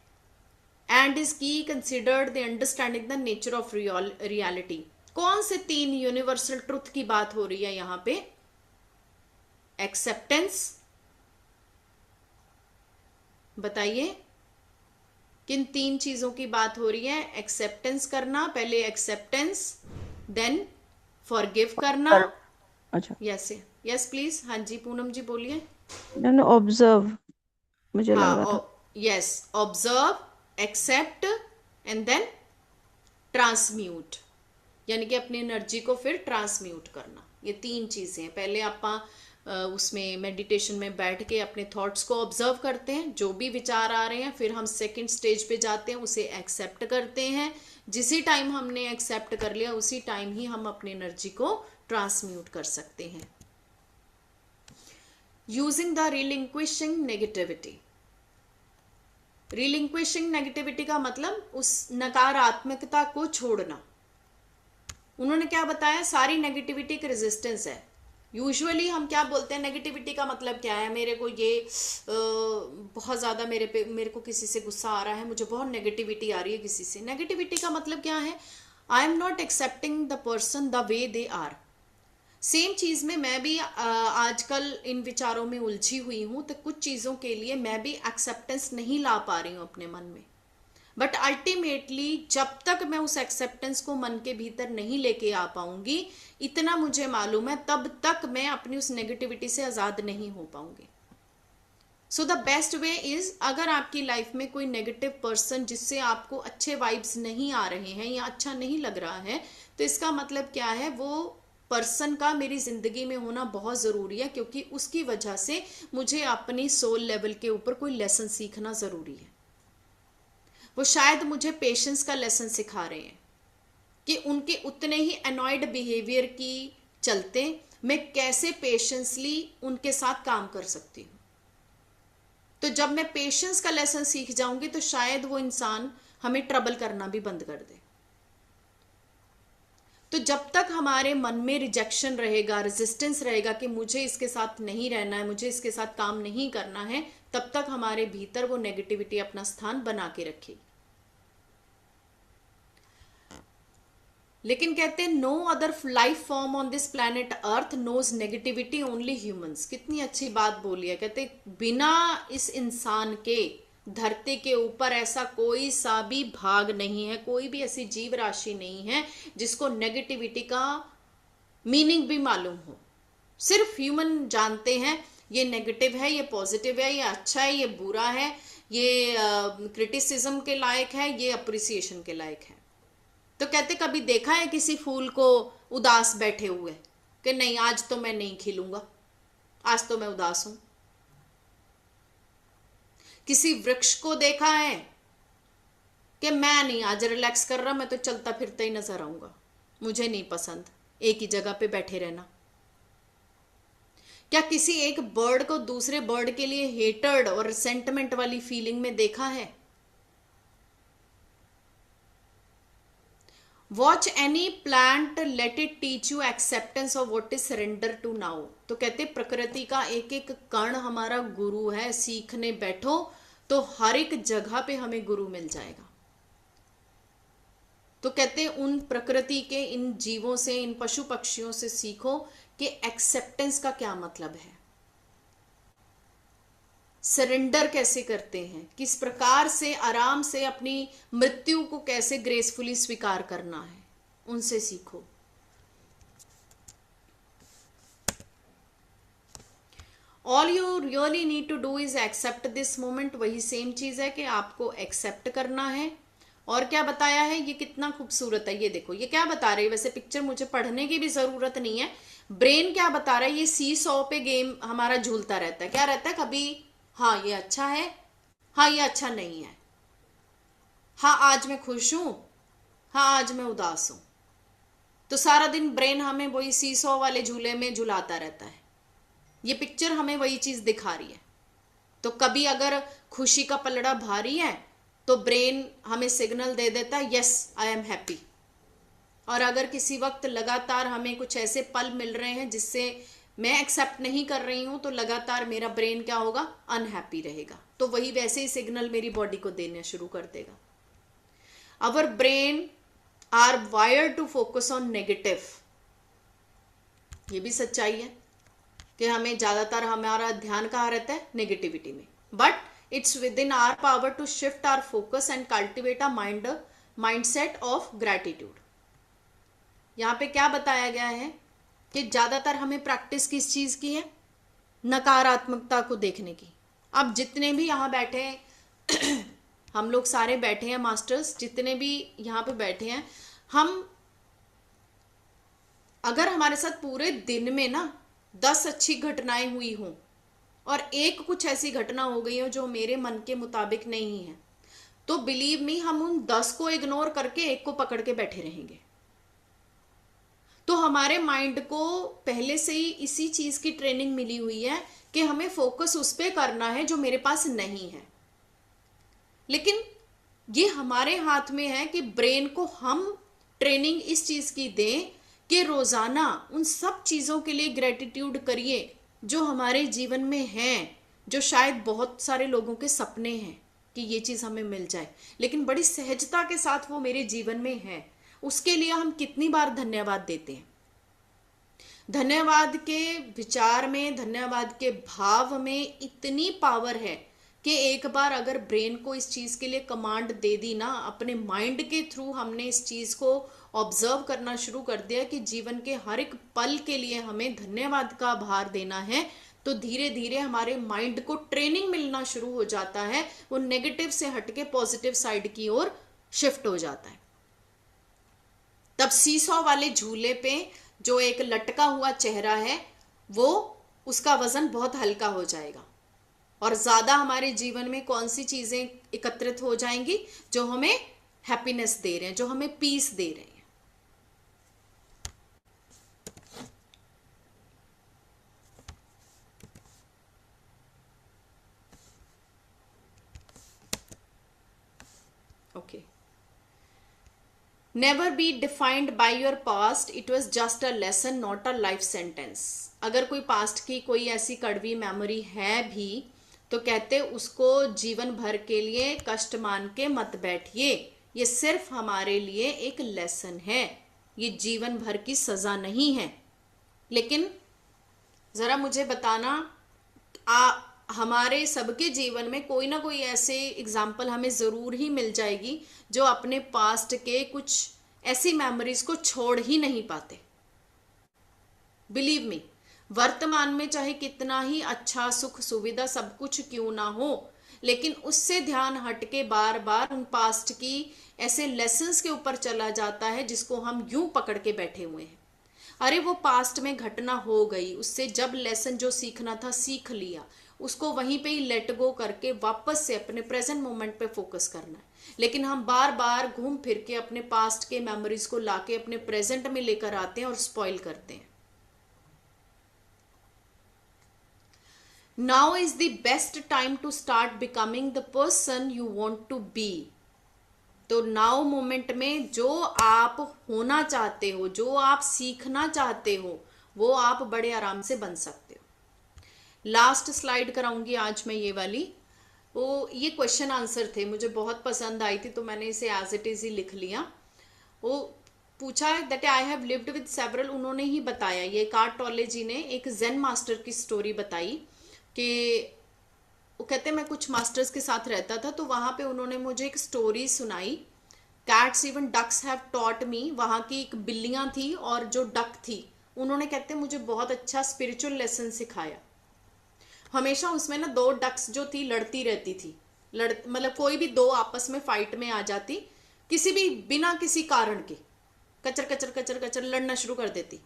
एंड इज की considered the understanding the nature of reality. कौन से 3 यूनिवर्सल ट्रूथ की बात हो रही है यहां पे? एक्सेप्टेंस, बताइए किन 3 चीजों की बात हो रही है? एक्सेप्टेंस करना, पहले एक्सेप्टेंस, देन फॉरगिव करना। पर अच्छा, यस यस प्लीज, हाँ जी पूनम जी बोलिए। मैंने ऑब्जर्व, मुझे लग रहा हाँ, था। Yes, observe, accept and then transmute, यानी कि अपनी एनर्जी को फिर ट्रांसम्यूट करना। ये 3 चीजें हैं। पहले आप उसमें मेडिटेशन में बैठ के अपने थॉट्स को ऑब्जर्व करते हैं, जो भी विचार आ रहे हैं, फिर हम सेकंड स्टेज पे जाते हैं, उसे एक्सेप्ट करते हैं। जिसी टाइम हमने एक्सेप्ट कर लिया उसी टाइम ही हम अपनी एनर्जी को ट्रांसम्यूट कर सकते हैं। Using the रिलिंक्विशिंग negativity. रिलिंक्विशिंग नेगेटिविटी का मतलब उस नकारात्मकता को छोड़ना। उन्होंने क्या बताया? सारी नेगेटिविटी एक रेजिस्टेंस है। यूजुअली हम क्या बोलते हैं, नेगेटिविटी का मतलब क्या है? मेरे को ये बहुत ज़्यादा मेरे को किसी से गुस्सा आ रहा है, मुझे बहुत नेगेटिविटी आ रही है किसी से। नेगेटिविटी का मतलब क्या है? I am not accepting the person the way they are. Same चीज़ में मैं भी आजकल इन विचारों में उलझी हुई हूँ, तो कुछ चीज़ों के लिए मैं भी एक्सेप्टेंस नहीं ला पा रही हूँ अपने मन में। बट अल्टीमेटली जब तक मैं उस एक्सेप्टेंस को मन के भीतर नहीं लेके आ पाऊंगी, इतना मुझे मालूम है, तब तक मैं अपनी उस नेगेटिविटी से आजाद नहीं हो पाऊंगी। So the best way is, अगर आपकी लाइफ में कोई नेगेटिव पर्सन जिससे आपको अच्छे वाइब्स नहीं आ रहे हैं या अच्छा नहीं लग रहा है, तो इसका मतलब क्या है? वो पर्सन का मेरी जिंदगी में होना बहुत जरूरी है, क्योंकि उसकी वजह से मुझे अपनी सोल लेवल के ऊपर कोई लेसन सीखना जरूरी है। वो शायद मुझे पेशेंस का लेसन सिखा रहे हैं कि उनके उतने ही अनॉयड बिहेवियर की चलते मैं कैसे पेशेंसली उनके साथ काम कर सकती हूँ। तो जब मैं पेशेंस का लेसन सीख जाऊंगी तो शायद वो इंसान हमें ट्रबल करना भी बंद कर दे। तो जब तक हमारे मन में रिजेक्शन रहेगा, रेजिस्टेंस रहेगा कि मुझे इसके साथ नहीं रहना है, मुझे इसके साथ काम नहीं करना है, तब तक हमारे भीतर वो नेगेटिविटी अपना स्थान बना के रखेगी। लेकिन कहते हैं no other life form on this planet Earth knows negativity, only humans. कितनी अच्छी बात बोली है। कहते बिना इस इंसान के धरती के ऊपर ऐसा कोई सा भी भाग नहीं है, कोई भी ऐसी जीव राशि नहीं है जिसको नेगेटिविटी का मीनिंग भी मालूम हो। सिर्फ ह्यूमन जानते हैं ये नेगेटिव है, ये पॉजिटिव है, ये अच्छा है, ये बुरा है, ये क्रिटिसिज्म के लायक है, ये अप्रिसिएशन के लायक है। तो कहते कभी देखा है किसी फूल को उदास बैठे हुए कि नहीं आज तो मैं नहीं खिलूंगा, आज तो मैं उदास हूं? किसी वृक्ष को देखा है कि मैं नहीं आज रिलैक्स कर रहा, मैं तो चलता फिरता ही नजर आऊंगा, मुझे नहीं पसंद एक ही जगह पे बैठे रहना? क्या किसी एक बर्ड को दूसरे बर्ड के लिए हेटर्ड और रिसेंटमेंट वाली फीलिंग में देखा है? Watch any plant, let it teach you acceptance of what is surrender to now. तो कहते प्रकृति का एक एक कण हमारा गुरु है, सीखने बैठो तो हर एक जगह पे हमें गुरु मिल जाएगा। तो कहते उन प्रकृति के इन जीवों से, इन पशु पक्षियों से सीखो कि एक्सेप्टेंस का क्या मतलब है, सरेंडर कैसे करते हैं, किस प्रकार से आराम से अपनी मृत्यु को कैसे ग्रेसफुली स्वीकार करना है, उनसे सीखो। All you really need to do is accept this moment. वही सेम चीज है कि आपको एक्सेप्ट करना है। और क्या बताया है, ये कितना खूबसूरत है, ये देखो ये क्या बता रही है। वैसे पिक्चर मुझे पढ़ने की भी जरूरत नहीं है, ब्रेन क्या बता रहा है, ये सी सौ पे गेम हमारा झूलता रहता है। क्या रहता है, कभी हाँ ये अच्छा है, हाँ ये अच्छा नहीं है, हाँ आज मैं खुश हूं, हाँ आज मैं उदास हूं। तो सारा दिन ब्रेन हमें वही सी सौ वाले झूले में झुलाता रहता है। ये पिक्चर हमें वही चीज दिखा रही है। तो कभी अगर खुशी का पलड़ा भारी है तो ब्रेन हमें सिग्नल दे देता है यस आई एम हैप्पी। और अगर किसी वक्त लगातार हमें कुछ ऐसे पल मिल रहे हैं जिससे मैं एक्सेप्ट नहीं कर रही हूं, तो लगातार मेरा ब्रेन क्या होगा, अनहैप्पी रहेगा। तो वही वैसे ही सिग्नल मेरी बॉडी को देना शुरू कर देगा। Our brain are wired to focus on negative. ये भी सच्चाई है कि हमें ज्यादातर हमारा ध्यान कहाँ रहता है, नेगेटिविटी में। But It's within our power to shift our focus and cultivate a mindset of gratitude. यहाँ पे क्या बताया गया है कि ज्यादातर हमें प्रैक्टिस किस चीज की है? नकारात्मकता को देखने की। अब जितने भी यहाँ बैठे हैं हम लोग सारे बैठे हैं मास्टर्स, जितने भी यहाँ पे बैठे हैं, हम अगर हमारे साथ पूरे दिन में ना 10 अच्छी घटनाएं हुई हों और एक कुछ ऐसी घटना हो गई हो जो मेरे मन के मुताबिक नहीं है, तो बिलीव मी हम उन 10 को इग्नोर करके एक को पकड़ के बैठे रहेंगे। तो हमारे माइंड को पहले से ही इसी चीज की ट्रेनिंग मिली हुई है कि हमें फोकस उस पर करना है जो मेरे पास नहीं है। लेकिन ये हमारे हाथ में है कि ब्रेन को हम ट्रेनिंग इस चीज की दें कि रोजाना उन सब चीजों के लिए ग्रेटिट्यूड करिए जो हमारे जीवन में हैं, जो शायद बहुत सारे लोगों के सपने हैं कि ये चीज हमें मिल जाए, लेकिन बड़ी सहजता के साथ वो मेरे जीवन में है। उसके लिए हम कितनी बार धन्यवाद देते हैं। धन्यवाद के विचार में, धन्यवाद के भाव में इतनी पावर है कि एक बार अगर ब्रेन को इस चीज के लिए कमांड दे दी ना, अपने माइंड के थ्रू हमने इस चीज को ऑब्जर्व करना शुरू कर दिया कि जीवन के हर एक पल के लिए हमें धन्यवाद का भार देना है, तो धीरे धीरे हमारे माइंड को ट्रेनिंग मिलना शुरू हो जाता है, वो नेगेटिव से हटके पॉजिटिव साइड की ओर शिफ्ट हो जाता है। तब सीसॉ वाले झूले पे जो एक लटका हुआ चेहरा है, वो उसका वजन बहुत हल्का हो जाएगा और ज्यादा हमारे जीवन में कौन सी चीजें एकत्रित हो जाएंगी जो हमें हैप्पीनेस दे रहे हैं, जो हमें पीस दे रहे हैं। Okay, never be defined by your past, it was just a lesson not a life sentence. अगर कोई पास्ट की कोई ऐसी कड़वी मेमोरी है भी तो कहते उसको जीवन भर के लिए कष्ट मान के मत बैठिए, ये सिर्फ हमारे लिए एक लेसन है, ये जीवन भर की सजा नहीं है। लेकिन जरा मुझे बताना, हमारे सबके जीवन में कोई ना कोई ऐसे एग्जाम्पल हमें जरूर ही मिल जाएगी जो अपने पास्ट के कुछ ऐसी मेमोरीज को छोड़ ही नहीं पाते। बिलीव मी, वर्तमान में चाहे कितना ही अच्छा सुख सुविधा सब कुछ क्यों ना हो, लेकिन उससे ध्यान हटके बार बार उन पास्ट की ऐसे लेसन्स के ऊपर चला जाता है जिसको हम यूं पकड़ के बैठे हुए हैं। अरे वो पास्ट में घटना हो गई, उससे जब लेसन जो सीखना था सीख लिया, उसको वहीं पे ही लेट गो करके वापस से अपने प्रेजेंट मोमेंट पे फोकस करना है। लेकिन हम बार बार घूम फिर के अपने पास्ट के मेमोरीज को लाके अपने प्रेजेंट में लेकर आते हैं और स्पॉइल करते हैं। Now is the best time to start becoming the person you want to be. तो नाउ मोमेंट में जो आप होना चाहते हो, जो आप सीखना चाहते हो, वो आप बड़े आराम से बन सकते हो। लास्ट स्लाइड कराऊंगी आज मैं ये वाली। वो ये क्वेश्चन आंसर थे, मुझे बहुत पसंद आई थी तो मैंने इसे एज इट इज ही लिख लिया। वो पूछा that I have lived with several, उन्होंने ही बताया, ये कार्ट टॉले जी ने एक जेन मास्टर की स्टोरी बताई कि वो कहते मैं कुछ मास्टर्स के साथ रहता था तो वहां पे उन्होंने मुझे एक स्टोरी सुनाई, cats even ducks have taught me. वहां की एक बिल्लियां थी और जो डक थी, उन्होंने कहते मुझे बहुत अच्छा स्पिरिचुअल लेसन सिखाया। हमेशा उसमें ना 2 डक्स जो थी लड़ती रहती थी, मतलब कोई भी 2 आपस में फाइट में आ जाती, किसी भी बिना किसी कारण के कचर कचर कचर कचर लड़ना शुरू कर देती।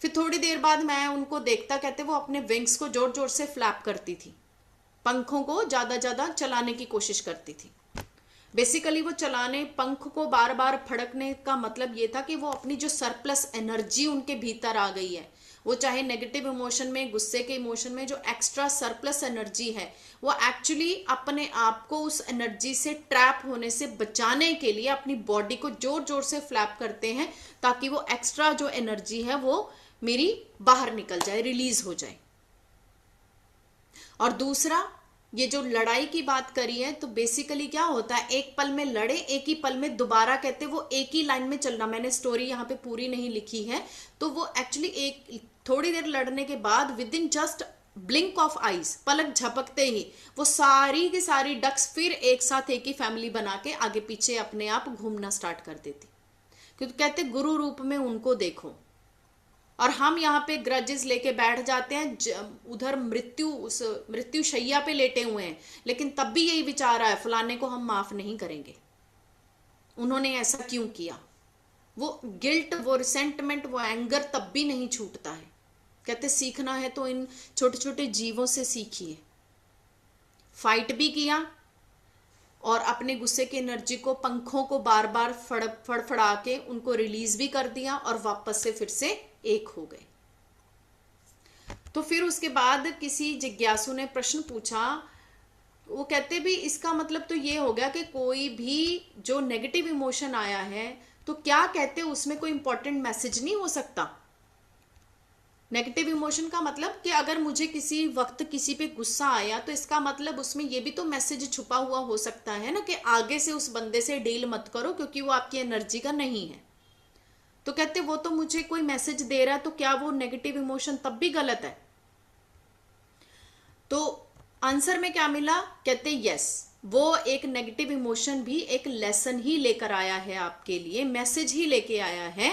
फिर थोड़ी देर बाद मैं उनको देखता, कहते वो अपने विंग्स को जोर जोर से फ्लैप करती थी, पंखों को ज्यादा ज्यादा चलाने की कोशिश करती थी। बेसिकली वो चलाने, पंख को बार बार फड़कने का मतलब ये था कि वो अपनी जो सरप्लस एनर्जी उनके भीतर आ गई है, वो चाहे नेगेटिव इमोशन में, गुस्से के इमोशन में जो एक्स्ट्रा सरप्लस एनर्जी है, वो एक्चुअली अपने आप को उस एनर्जी से ट्रैप होने से बचाने के लिए अपनी बॉडी को जोर जोर से फ्लैप करते हैं ताकि वो एक्स्ट्रा जो एनर्जी है वो मेरी बाहर निकल जाए, रिलीज हो जाए। और दूसरा, ये जो लड़ाई की बात करी है, तो बेसिकली क्या होता है, एक पल में लड़े, एक ही पल में दोबारा, कहते वो एक ही लाइन में चलना। मैंने स्टोरी यहाँ पे पूरी नहीं लिखी है, तो वो एक्चुअली एक थोड़ी देर लड़ने के बाद within just blink of eyes, पलक झपकते ही वो सारी की सारी डक्स फिर एक साथ एक ही फैमिली बना के आगे पीछे अपने आप घूमना स्टार्ट कर देती। क्योंकि कहते गुरु रूप में उनको देखो। और हम यहाँ पे ग्रजेस लेके बैठ जाते हैं, उधर मृत्यु शैया पे लेटे हुए हैं, लेकिन तब भी यही विचार आया फलाने को हम माफ नहीं करेंगे, उन्होंने ऐसा क्यों किया। वो गिल्ट, वो रिसेंटमेंट, वो एंगर तब भी नहीं छूटता है। कहते सीखना है तो इन छोटे छोटे जीवों से सीखिए। फाइट भी किया और अपने गुस्से की एनर्जी को, पंखों को बार बार फड़फड़ा के उनको रिलीज भी कर दिया और वापस से फिर से एक हो गए। तो फिर उसके बाद किसी जिज्ञासु ने प्रश्न पूछा, वो कहते भी इसका मतलब तो ये हो गया कि कोई भी जो नेगेटिव इमोशन आया है तो क्या कहते उसमें कोई इंपॉर्टेंट मैसेज नहीं हो सकता। नेगेटिव इमोशन का मतलब कि अगर मुझे किसी वक्त किसी पे गुस्सा आया तो इसका मतलब उसमें ये भी तो मैसेज छुपा हुआ हो सकता है ना, कि आगे से उस बंदे से डील मत करो क्योंकि वो आपकी एनर्जी का नहीं है। तो कहते वो तो मुझे कोई मैसेज दे रहा है, तो क्या वो नेगेटिव इमोशन तब भी गलत है। तो आंसर में क्या मिला, कहते यस, वो एक नेगेटिव इमोशन भी एक लेसन ही लेकर आया है आपके लिए, मैसेज ही लेके आया है।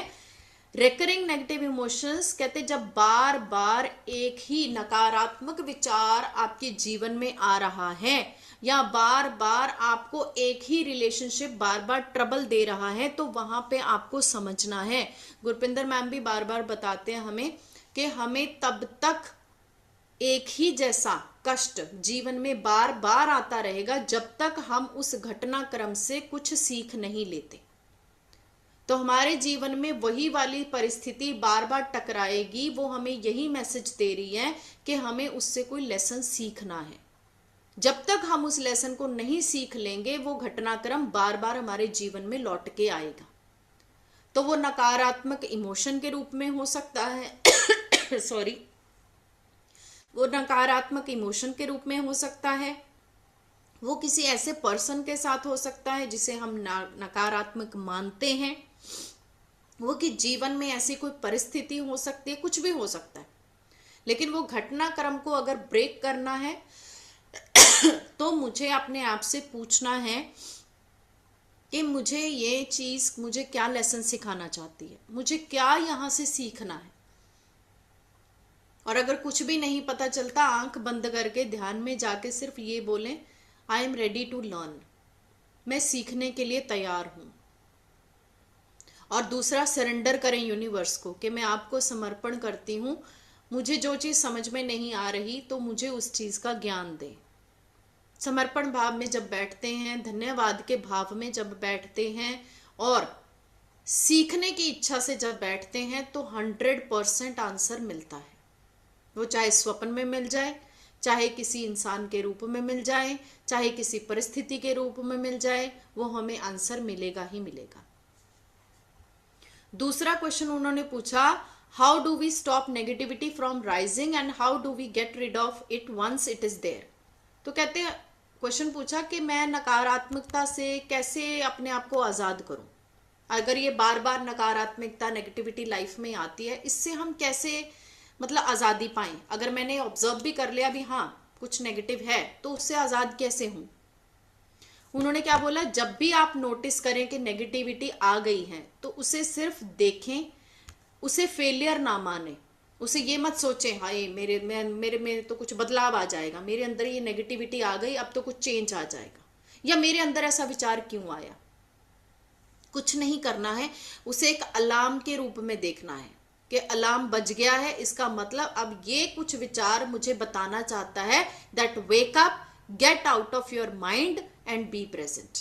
रिकरिंग नेगेटिव इमोशंस, कहते जब बार बार एक ही नकारात्मक विचार आपके जीवन में आ रहा है या बार बार आपको एक ही रिलेशनशिप बार बार ट्रबल दे रहा है, तो वहां पे आपको समझना है। गुरपिंदर मैम भी बार बार बताते हैं हमें कि हमें तब तक एक ही जैसा कष्ट जीवन में बार बार आता रहेगा जब तक हम उस घटनाक्रम से कुछ सीख नहीं लेते। तो हमारे जीवन में वही वाली परिस्थिति बार बार टकराएगी, वो हमें यही मैसेज दे रही है कि हमें उससे कोई लेसन सीखना है। जब तक हम उस लेसन को नहीं सीख लेंगे वो घटनाक्रम बार बार हमारे जीवन में लौट के आएगा। तो वो नकारात्मक इमोशन के रूप में हो सकता है सॉरी, वो नकारात्मक इमोशन के रूप में हो सकता है, वो किसी ऐसे पर्सन के साथ हो सकता है जिसे हम नकारात्मक मानते हैं, वो कि जीवन में ऐसी कोई परिस्थिति हो सकती है, कुछ भी हो सकता है। लेकिन वो घटनाक्रम को अगर ब्रेक करना है तो मुझे अपने आप से पूछना है कि मुझे ये चीज, मुझे क्या लेसन सिखाना चाहती है, मुझे क्या यहां से सीखना है। और अगर कुछ भी नहीं पता चलता, आंख बंद करके ध्यान में जाके सिर्फ ये बोलें, I am ready to learn, मैं सीखने के लिए तैयार हूं। और दूसरा, सरेंडर करें यूनिवर्स को कि मैं आपको समर्पण करती हूं, मुझे जो चीज समझ में नहीं आ रही तो मुझे उस चीज का ज्ञान दें। समर्पण भाव में जब बैठते हैं, धन्यवाद के भाव में जब बैठते हैं और सीखने की इच्छा से जब बैठते हैं तो 100% आंसर मिलता है। वो चाहे स्वप्न में मिल जाए, चाहे किसी इंसान के रूप में मिल जाए, चाहे किसी परिस्थिति के रूप में मिल जाए, वो हमें आंसर मिलेगा ही मिलेगा। दूसरा क्वेश्चन उन्होंने पूछा, how do we stop negativity from rising and how do we get rid of it once it is there. तो कहते हैं, क्वेश्चन पूछा कि मैं नकारात्मकता से कैसे अपने आप को आजाद करूं। अगर ये बार बार नकारात्मकता, नेगेटिविटी लाइफ में आती है, इससे हम कैसे मतलब आजादी पाएं। अगर मैंने ऑब्जर्व भी कर लिया भी हाँ कुछ नेगेटिव है, तो उससे आजाद कैसे हूं। उन्होंने क्या बोला, जब भी आप नोटिस करें कि नेगेटिविटी आ गई है तो उसे सिर्फ देखें, उसे फेलियर ना माने, उसे ये मत सोचें हाय मेरे में तो कुछ बदलाव आ जाएगा, मेरे अंदर ये नेगेटिविटी आ गई अब तो कुछ चेंज आ जाएगा, या मेरे अंदर ऐसा विचार क्यों आया। कुछ नहीं करना है, उसे एक अलार्म के रूप में देखना है कि अलार्म बज गया है, इसका मतलब अब ये कुछ विचार मुझे बताना चाहता है that wake up, get out of your mind and be present.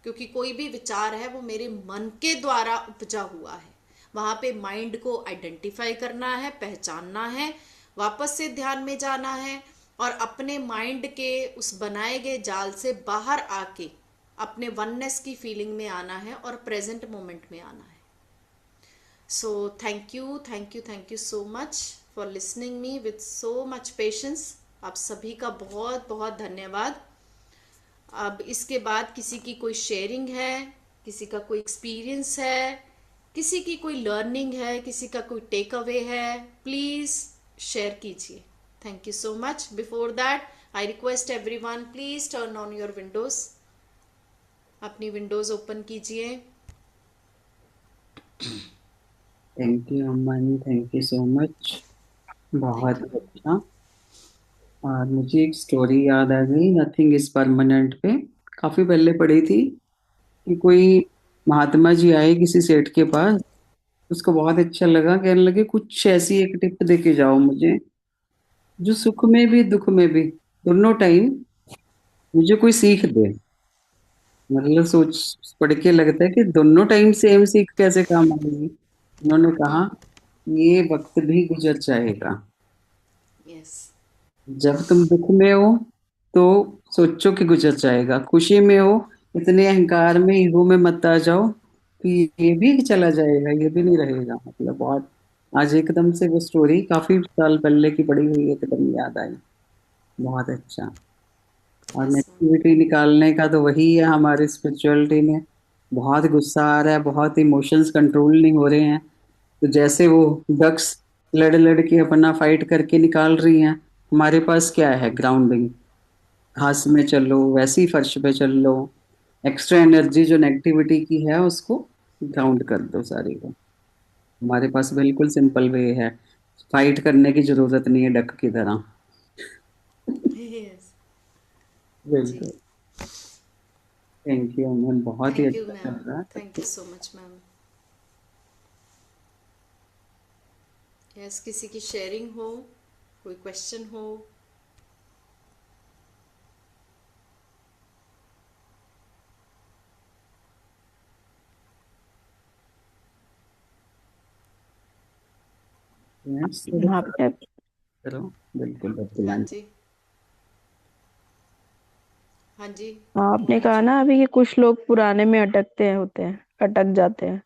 क्योंकि कोई भी विचार है वो मेरे मन के द्वारा उपजा हुआ है, वहां पे माइंड को आइडेंटिफाई करना है, पहचानना है, वापस से ध्यान में जाना है और अपने माइंड के उस बनाए गए जाल से बाहर आके अपने वननेस की फीलिंग में आना है और प्रेजेंट मोमेंट में आना है। So thank you so much for listening me with so much patience. आप सभी का बहुत बहुत धन्यवाद। अब इसके बाद किसी की कोई शेयरिंग है, किसी का कोई एक्सपीरियंस है, किसी की कोई लर्निंग है, किसी का कोई टेक अवे है, प्लीज शेयर कीजिए। Thank you so much. Before that, I request everyone, please turn on your windows. अपनी विंडोज ओपन कीजिए. Thank you Aman, thank you so much, बहुत Thank you. अच्छा। और मुझे एक स्टोरी याद आ गई, नथिंग इज परमानेंट पे। काफी पहले पढ़ी थी कि कोई महात्मा जी आए किसी सेठ के पास, उसको बहुत अच्छा लगा, कहने लगे कुछ ऐसी एक टिप दे के जाओ मुझे जो सुख में भी दुख में भी दोनों टाइम मुझे कोई सीख दे। मतलब सोच पढ़ के लगता है कि दोनों टाइम सेम सीख कैसे काम आएगी। उन्होंने कहा ये वक्त भी गुजर जाएगा, Yes. जब तुम दुख में हो तो सोचो कि गुजर जाएगा, खुशी में हो इतने अहंकार में ईगो में मत आ जाओ कि ये भी चला जाएगा, ये भी नहीं रहेगा। मतलब बहुत आज एकदम से वो स्टोरी काफी साल पहले की पड़ी हुई एकदम याद आई। बहुत अच्छा। और Yes, ma'am. नेगेटिविटी निकालने का तो वही है हमारी स्पिरिचुअलिटी में। बहुत गुस्सा आ रहा है, बहुत इमोशंस कंट्रोल नहीं हो रहे हैं, तो जैसे वो डक्स लड़ लड़ के अपना फाइट करके निकाल रही हैं, हमारे पास क्या है? ग्राउंडिंग। घास में चलो, वैसी फर्श पे चल लो, एक्स्ट्रा एनर्जी जो नेगेटिविटी की है उसको ग्राउंड कर दो सारी को। हमारे पास बिल्कुल सिंपल वे है, फाइट करने की जरूरत नहीं है डक की तरह। Yes. जी. बिल्कुल। थैंक यू अमन, बहुत ही Thank you, अच्छा ma'am. लग रहा Thank you है। so much, ma'am. Yes, किसी की शेयरिंग हो, कोई क्वेश्चन हो. Yes, आपने करो, बिल्कुल बिल्कुल। हाँ जी. हाँ जी. आपने मोना कहा जी. ना अभी कि कुछ लोग पुराने में अटकते हैं, होते हैं, अटक जाते हैं।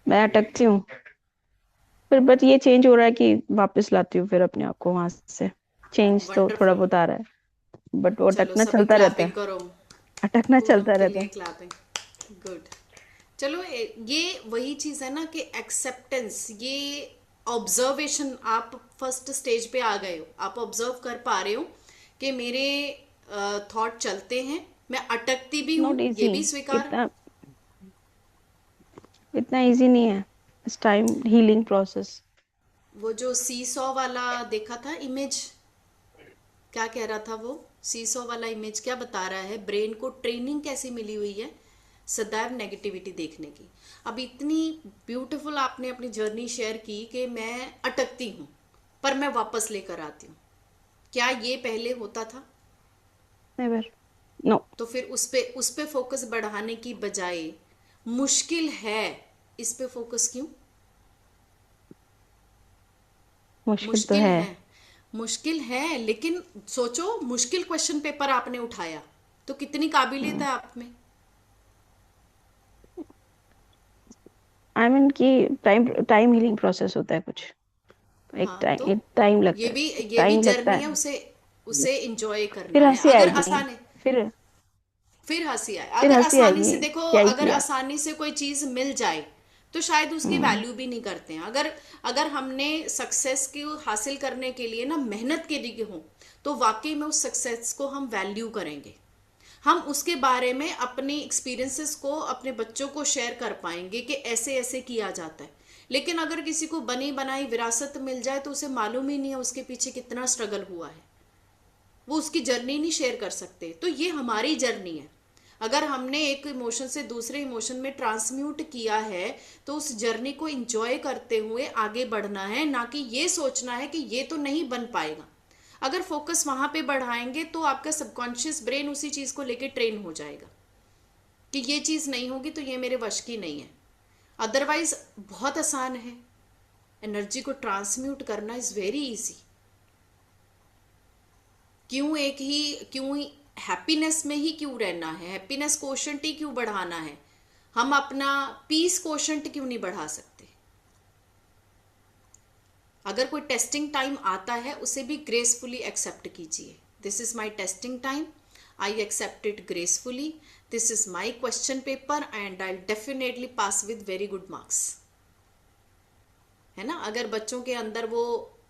मैं अटकती हूँ, फिर बट ये चेंज हो रहा है कि वापस लाती हूँ फिर अपने आप को वहां से। चेंज तो थोड़ा वंडरफुल. बहुत आ रहा है, बट वो चलो अटकना सभी चलता रहता क्लैपिंग है। करो. अटकना पूनम चलता के रहता लिए है। क्लैपिंग. गुड. चलो ये वही चीज है ना कि एक्सेप्टेंस, ये ऑब्जर्वेशन. आप फर्स्ट स्टेज पे आ गए हो, आप ऑब्जर्व कर पा रहे हो कि मेरे थॉट चलते हैं, मैं अटकती भी हूँ, नॉट ये इजी। भी स्वीकार. इतना इतना इजी नहीं है इस टाइम हीलिंग प्रोसेस। वो जो सी सॉ वाला देखा था इमेज, क्या कह रहा था वो? सीसो वाला इमेज क्या बता रहा है? ब्रेन को ट्रेनिंग कैसी मिली हुई है सदैव नेगेटिविटी देखने की. अब इतनी ब्यूटीफुल आपने अपनी जर्नी शेयर की कि मैं अटकती हूँ पर मैं वापस लेकर आती हूँ. क्या ये पहले होता था? नेवर। नो। तो फिर उस पे फोकस बढ़ाने की बजाय मुश्किल है इस पे फोकस क्यों? मुश्किल तो मुश्किल है। है. मुश्किल है, लेकिन सोचो मुश्किल क्वेश्चन पेपर आपने उठाया तो कितनी काबिलियत है आप में. आई मीन कि टाइम टाइम हीलिंग प्रोसेस होता है कुछ। हाँ तो एक टाइम ये लगता भी है, ये भी टाइम लगता जर्नी है, है। उसे उसे इंजॉय करना फिर है. हंसी अगर आएगी। आसानी फिर फिर हंसी आए, फिर अगर हंसी आसानी आएगी। से देखो, क्या ही अगर किया। आसानी से कोई चीज मिल जाए तो शायद उसकी हम्म। वैल्यू भी नहीं करते हैं. अगर अगर हमने सक्सेस को हासिल करने के लिए ना मेहनत के लिए हो तो वाकई में उस सक्सेस को हम वैल्यू करेंगे. हम उसके बारे में अपने एक्सपीरियंसेस को अपने बच्चों को शेयर कर पाएंगे कि ऐसे ऐसे किया जाता है. लेकिन अगर किसी को बनी बनाई विरासत मिल जाए तो उसे मालूम ही नहीं है उसके पीछे कितना स्ट्रगल हुआ है, वो उसकी जर्नी नहीं शेयर कर सकते. तो ये हमारी जर्नी है. अगर हमने एक इमोशन से दूसरे इमोशन में ट्रांसम्यूट किया है तो उस जर्नी को एंजॉय करते हुए आगे बढ़ना है, ना कि ये सोचना है कि ये तो नहीं बन पाएगा. अगर फोकस वहां पे बढ़ाएंगे तो आपका सबकॉन्शियस ब्रेन उसी चीज को लेके ट्रेन हो जाएगा कि ये चीज नहीं होगी तो ये मेरे वश की नहीं है. अदरवाइज बहुत आसान है, एनर्जी को ट्रांसम्यूट करना इज वेरी इजी. क्यों हैप्पीनेस में ही क्यों रहना है? हैप्पीनेस कोशंट ही क्यों बढ़ाना है? हम अपना पीस कोशंट क्यों नहीं बढ़ा सकते? अगर कोई टेस्टिंग टाइम आता है उसे भी ग्रेसफुली एक्सेप्ट कीजिए. This is my testing time, I accept it gracefully. This is my question paper and I definitely pass with very good marks. है ना? अगर बच्चों के अंदर वो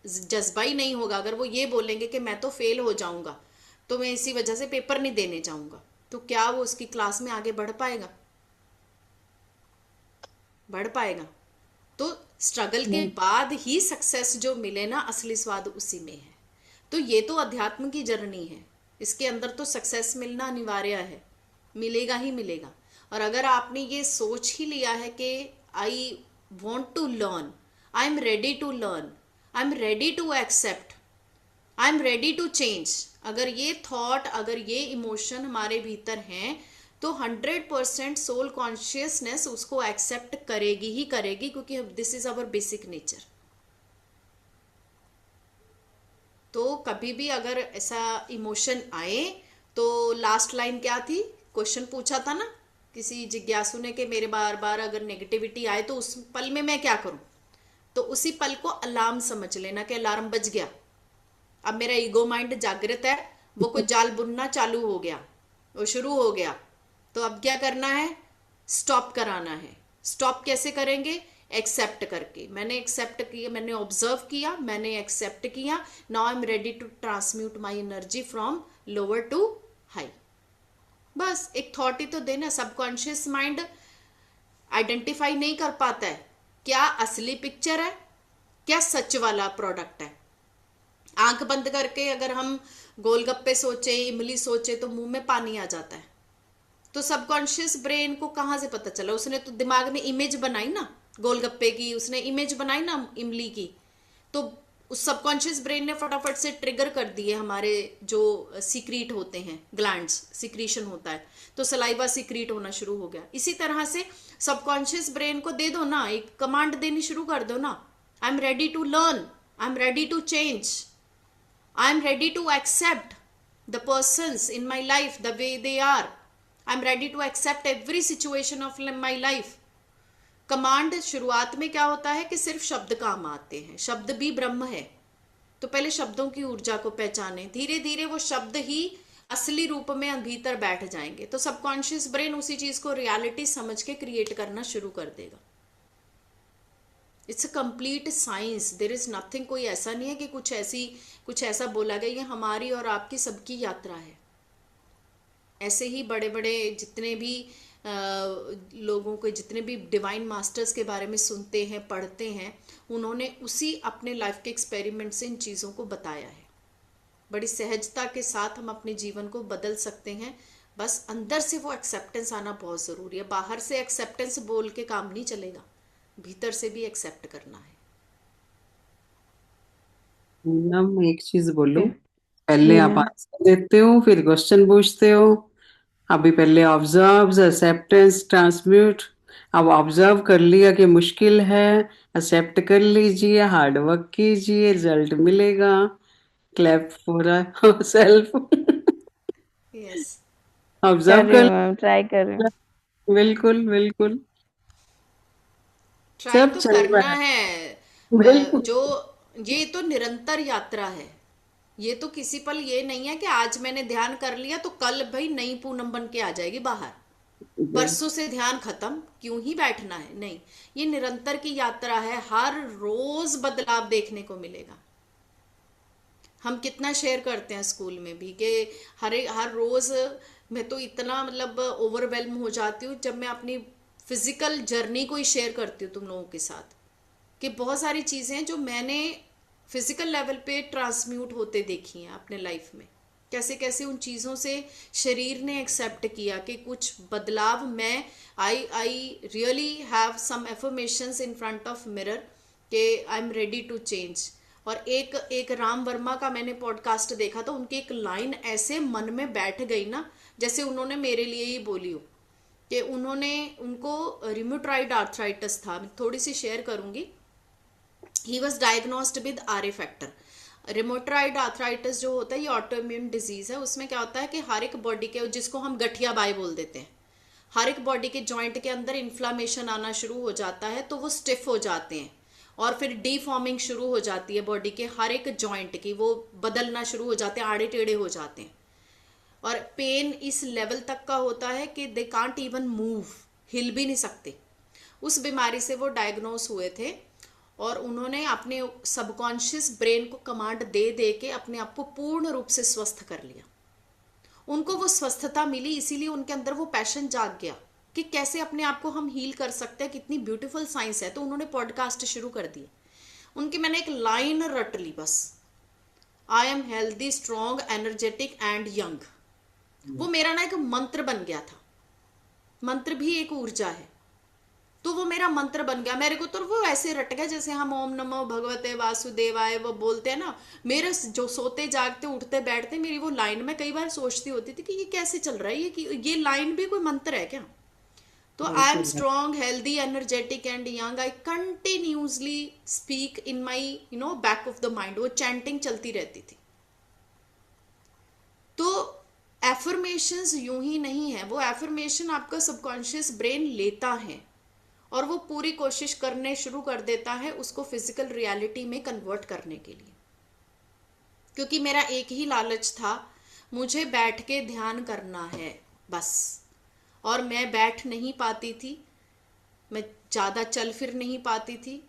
जज्बा ही नहीं होगा, अगर वो ये बोलेंगे कि मैं तो फेल हो जाऊंगा तो मैं इसी वजह से पेपर नहीं देने जाऊंगा, तो क्या वो उसकी क्लास में आगे बढ़ पाएगा? बढ़ पाएगा? तो स्ट्रगल के नहीं। बाद ही सक्सेस जो मिले ना, असली स्वाद उसी में है। तो ये तो अध्यात्म की जर्नी है, इसके अंदर तो सक्सेस मिलना अनिवार्य है, मिलेगा ही मिलेगा। और अगर आपने ये सोच ही लिया है कि I want to learn, I am ready to learn, I am ready to accept, I am ready to change, अगर ये थॉट, अगर ये इमोशन हमारे भीतर हैं, तो 100% सोल कॉन्शियसनेस उसको एक्सेप्ट करेगी ही करेगी, क्योंकि this is our basic nature. तो कभी भी अगर ऐसा इमोशन आए, तो लास्ट लाइन क्या थी, क्वेश्चन पूछा था ना किसी जिज्ञासु ने कि मेरे बार बार अगर नेगेटिविटी आए तो उस पल में मैं क्या करूं, तो उसी पल को अलार्म समझ लेना कि अलार्म बज गया, अब मेरा ईगो माइंड जागृत है, वो कोई जाल बुनना चालू हो गया, वो शुरू हो गया, तो अब क्या करना है, स्टॉप कराना है। स्टॉप कैसे करेंगे, एक्सेप्ट करके। मैंने एक्सेप्ट किया, मैंने ऑब्जर्व किया, मैंने एक्सेप्ट किया, now I am ready to transmute my energy from lower to high. बस एक थॉट ही तो देना। सबकॉन्शियस माइंड आइडेंटिफाई नहीं कर पाता है क्या असली पिक्चर है, क्या सच वाला प्रोडक्ट है। आंख बंद करके अगर हम गोलगप्पे सोचे, इमली सोचे, तो मुंह में पानी आ जाता है। तो सबकॉन्शियस ब्रेन को कहां से पता चला, उसने तो दिमाग में इमेज बनाई ना गोलगप्पे की, उसने इमेज बनाई ना इमली की, तो उस सबकॉन्शियस ब्रेन ने फटाफट से ट्रिगर कर दिए हमारे जो सीक्रीट होते हैं, ग्लैंड्स, सीक्रीशन होता है, तो सलाइवा सीक्रीट होना शुरू हो गया। इसी तरह से सबकॉन्शियस ब्रेन को दे दो ना, एक कमांड देनी शुरू कर दो ना, I am ready to learn, I am ready to change, I am ready to accept the persons in my life the way they are, I am ready to accept every situation of my life. Command शुरुआत में क्या होता है कि सिर्फ शब्द काम आते हैं, शब्द भी ब्रह्म है, तो पहले शब्दों की ऊर्जा को पहचाने, धीरे धीरे वो शब्द ही असली रूप में भीतर बैठ जाएंगे, तो सबकॉन्शियस ब्रेन उसी चीज को रियलिटी समझ के क्रिएट करना शुरू कर देगा। It's a complete science, there is nothing, कोई ऐसा नहीं है कि कुछ ऐसा बोला गया, ये हमारी और आपकी सबकी यात्रा है। ऐसे ही बड़े बड़े जितने भी लोगों के, जितने भी डिवाइन मास्टर्स के बारे में सुनते हैं, पढ़ते हैं, उन्होंने उसी अपने लाइफ के एक्सपेरिमेंट से इन चीज़ों को बताया है। बड़ी सहजता के साथ हम अपने जीवन को बदल सकते हैं, बस अंदर से वो एक्सेप्टेंस आना बहुत ज़रूरी है। बाहर से एक्सेप्टेंस बोल के काम नहीं चलेगा, भीतर से भी एक्सेप्ट करना है। पूनम एक चीज बोलो, जी पहले जी आप मैम। आंसर देते हो फिर क्वेश्चन पूछते हो। अभी पहले ऑब्जर्व, एक्सेप्टेंस, ट्रांसम्यूट। अब ऑब्जर्व कर लिया कि मुश्किल है, एक्सेप्ट कर लीजिए, हार्ड वर्क कीजिए, रिजल्ट मिलेगा। Clap for self. यस, कर ऑब्जर्व रही कर हूँ मैम, ट्राई कर रही हूँ। लिया। बिल्कुल बिल्कुल, ट्राई सब तो चल करना रहा है। है। बिल्कुल। जो ये तो निरंतर यात्रा है, ये तो किसी पल ये नहीं है कि आज मैंने ध्यान कर लिया तो कल भाई नई पूनम बन के आ जाएगी बाहर, परसों से ध्यान खत्म, क्यों ही बैठना है, नहीं। ये निरंतर की यात्रा है, हर रोज बदलाव देखने को मिलेगा। हम कितना शेयर करते हैं स्कूल में भी कि हर रोज मैं तो इतना मतलब ओवरवेल्म हो जाती हूँ जब मैं अपनी फिजिकल जर्नी को ही शेयर करती हूँ तुम लोगों के साथ, कि बहुत सारी चीजें जो मैंने फिजिकल लेवल पे ट्रांसम्यूट होते देखी हैं अपने लाइफ में, कैसे कैसे उन चीज़ों से शरीर ने एक्सेप्ट किया कि कुछ बदलाव मैं I really have some affirmations in front of mirror कि I am ready to change. और एक राम वर्मा का मैंने पॉडकास्ट देखा तो उनकी एक लाइन ऐसे मन में बैठ गई ना, जैसे उन्होंने मेरे लिए ही बोली हो, कि उनको रिम्यूटॉइड आर्थराइटिस था, मैं थोड़ी सी शेयर करूंगी। He was diagnosed with R factor. Rheumatoid arthritis जो होता है ये ऑटोइम्यून डिजीज है, उसमें क्या होता है कि हर एक बॉडी के, जिसको हम गठिया बाई बोल देते हैं, हर एक बॉडी के जॉइंट के अंदर इन्फ्लामेशन आना शुरू हो जाता है, तो वो स्टिफ हो जाते हैं और फिर डीफॉर्मिंग शुरू हो जाती है बॉडी के हर एक जॉइंट की, वो बदलना शुरू हो जाते हैं, आड़े टेढ़े हो जाते हैं, और पेन इस लेवल तक का होता है कि दे कांट इवन मूव, हिल भी नहीं सकते। उस बीमारी से वो डायग्नोस हुए थे और उन्होंने अपने सबकॉन्शियस ब्रेन को कमांड दे दे के अपने आप को पूर्ण रूप से स्वस्थ कर लिया। उनको वो स्वस्थता मिली, इसीलिए उनके अंदर वो पैशन जाग गया कि कैसे अपने आप को हम हील कर सकते हैं, कितनी ब्यूटीफुल साइंस है। तो उन्होंने पॉडकास्ट शुरू कर दिए। उनकी मैंने एक लाइन रट ली बस, I am healthy strong energetic and young. वो मेरा ना एक मंत्र बन गया था। मंत्र भी एक ऊर्जा है, तो वो मेरा मंत्र बन गया मेरे को। तो वो ऐसे रट गया जैसे हम ओम नमो भगवते वासुदेवाय वो बोलते हैं ना। मेरे जो सोते जागते उठते बैठते मेरी वो लाइन, मैं कई बार सोचती होती थी कि ये कैसे चल रहा है, ये कि ये लाइन भी कोई मंत्र है क्या। तो I am strong healthy energetic and young, I continuously speak in my back of the mind. वो चैंटिंग चलती रहती थी। तो एफर्मेशंस यूं ही नहीं है, वो एफर्मेशन आपका सबकॉन्शियस ब्रेन लेता है और वो पूरी कोशिश करने शुरू कर देता है उसको फिजिकल रियलिटी में कन्वर्ट करने के लिए। क्योंकि मेरा एक ही लालच था, मुझे बैठ के ध्यान करना है बस। और मैं बैठ नहीं पाती थी, मैं ज़्यादा चल फिर नहीं पाती थी।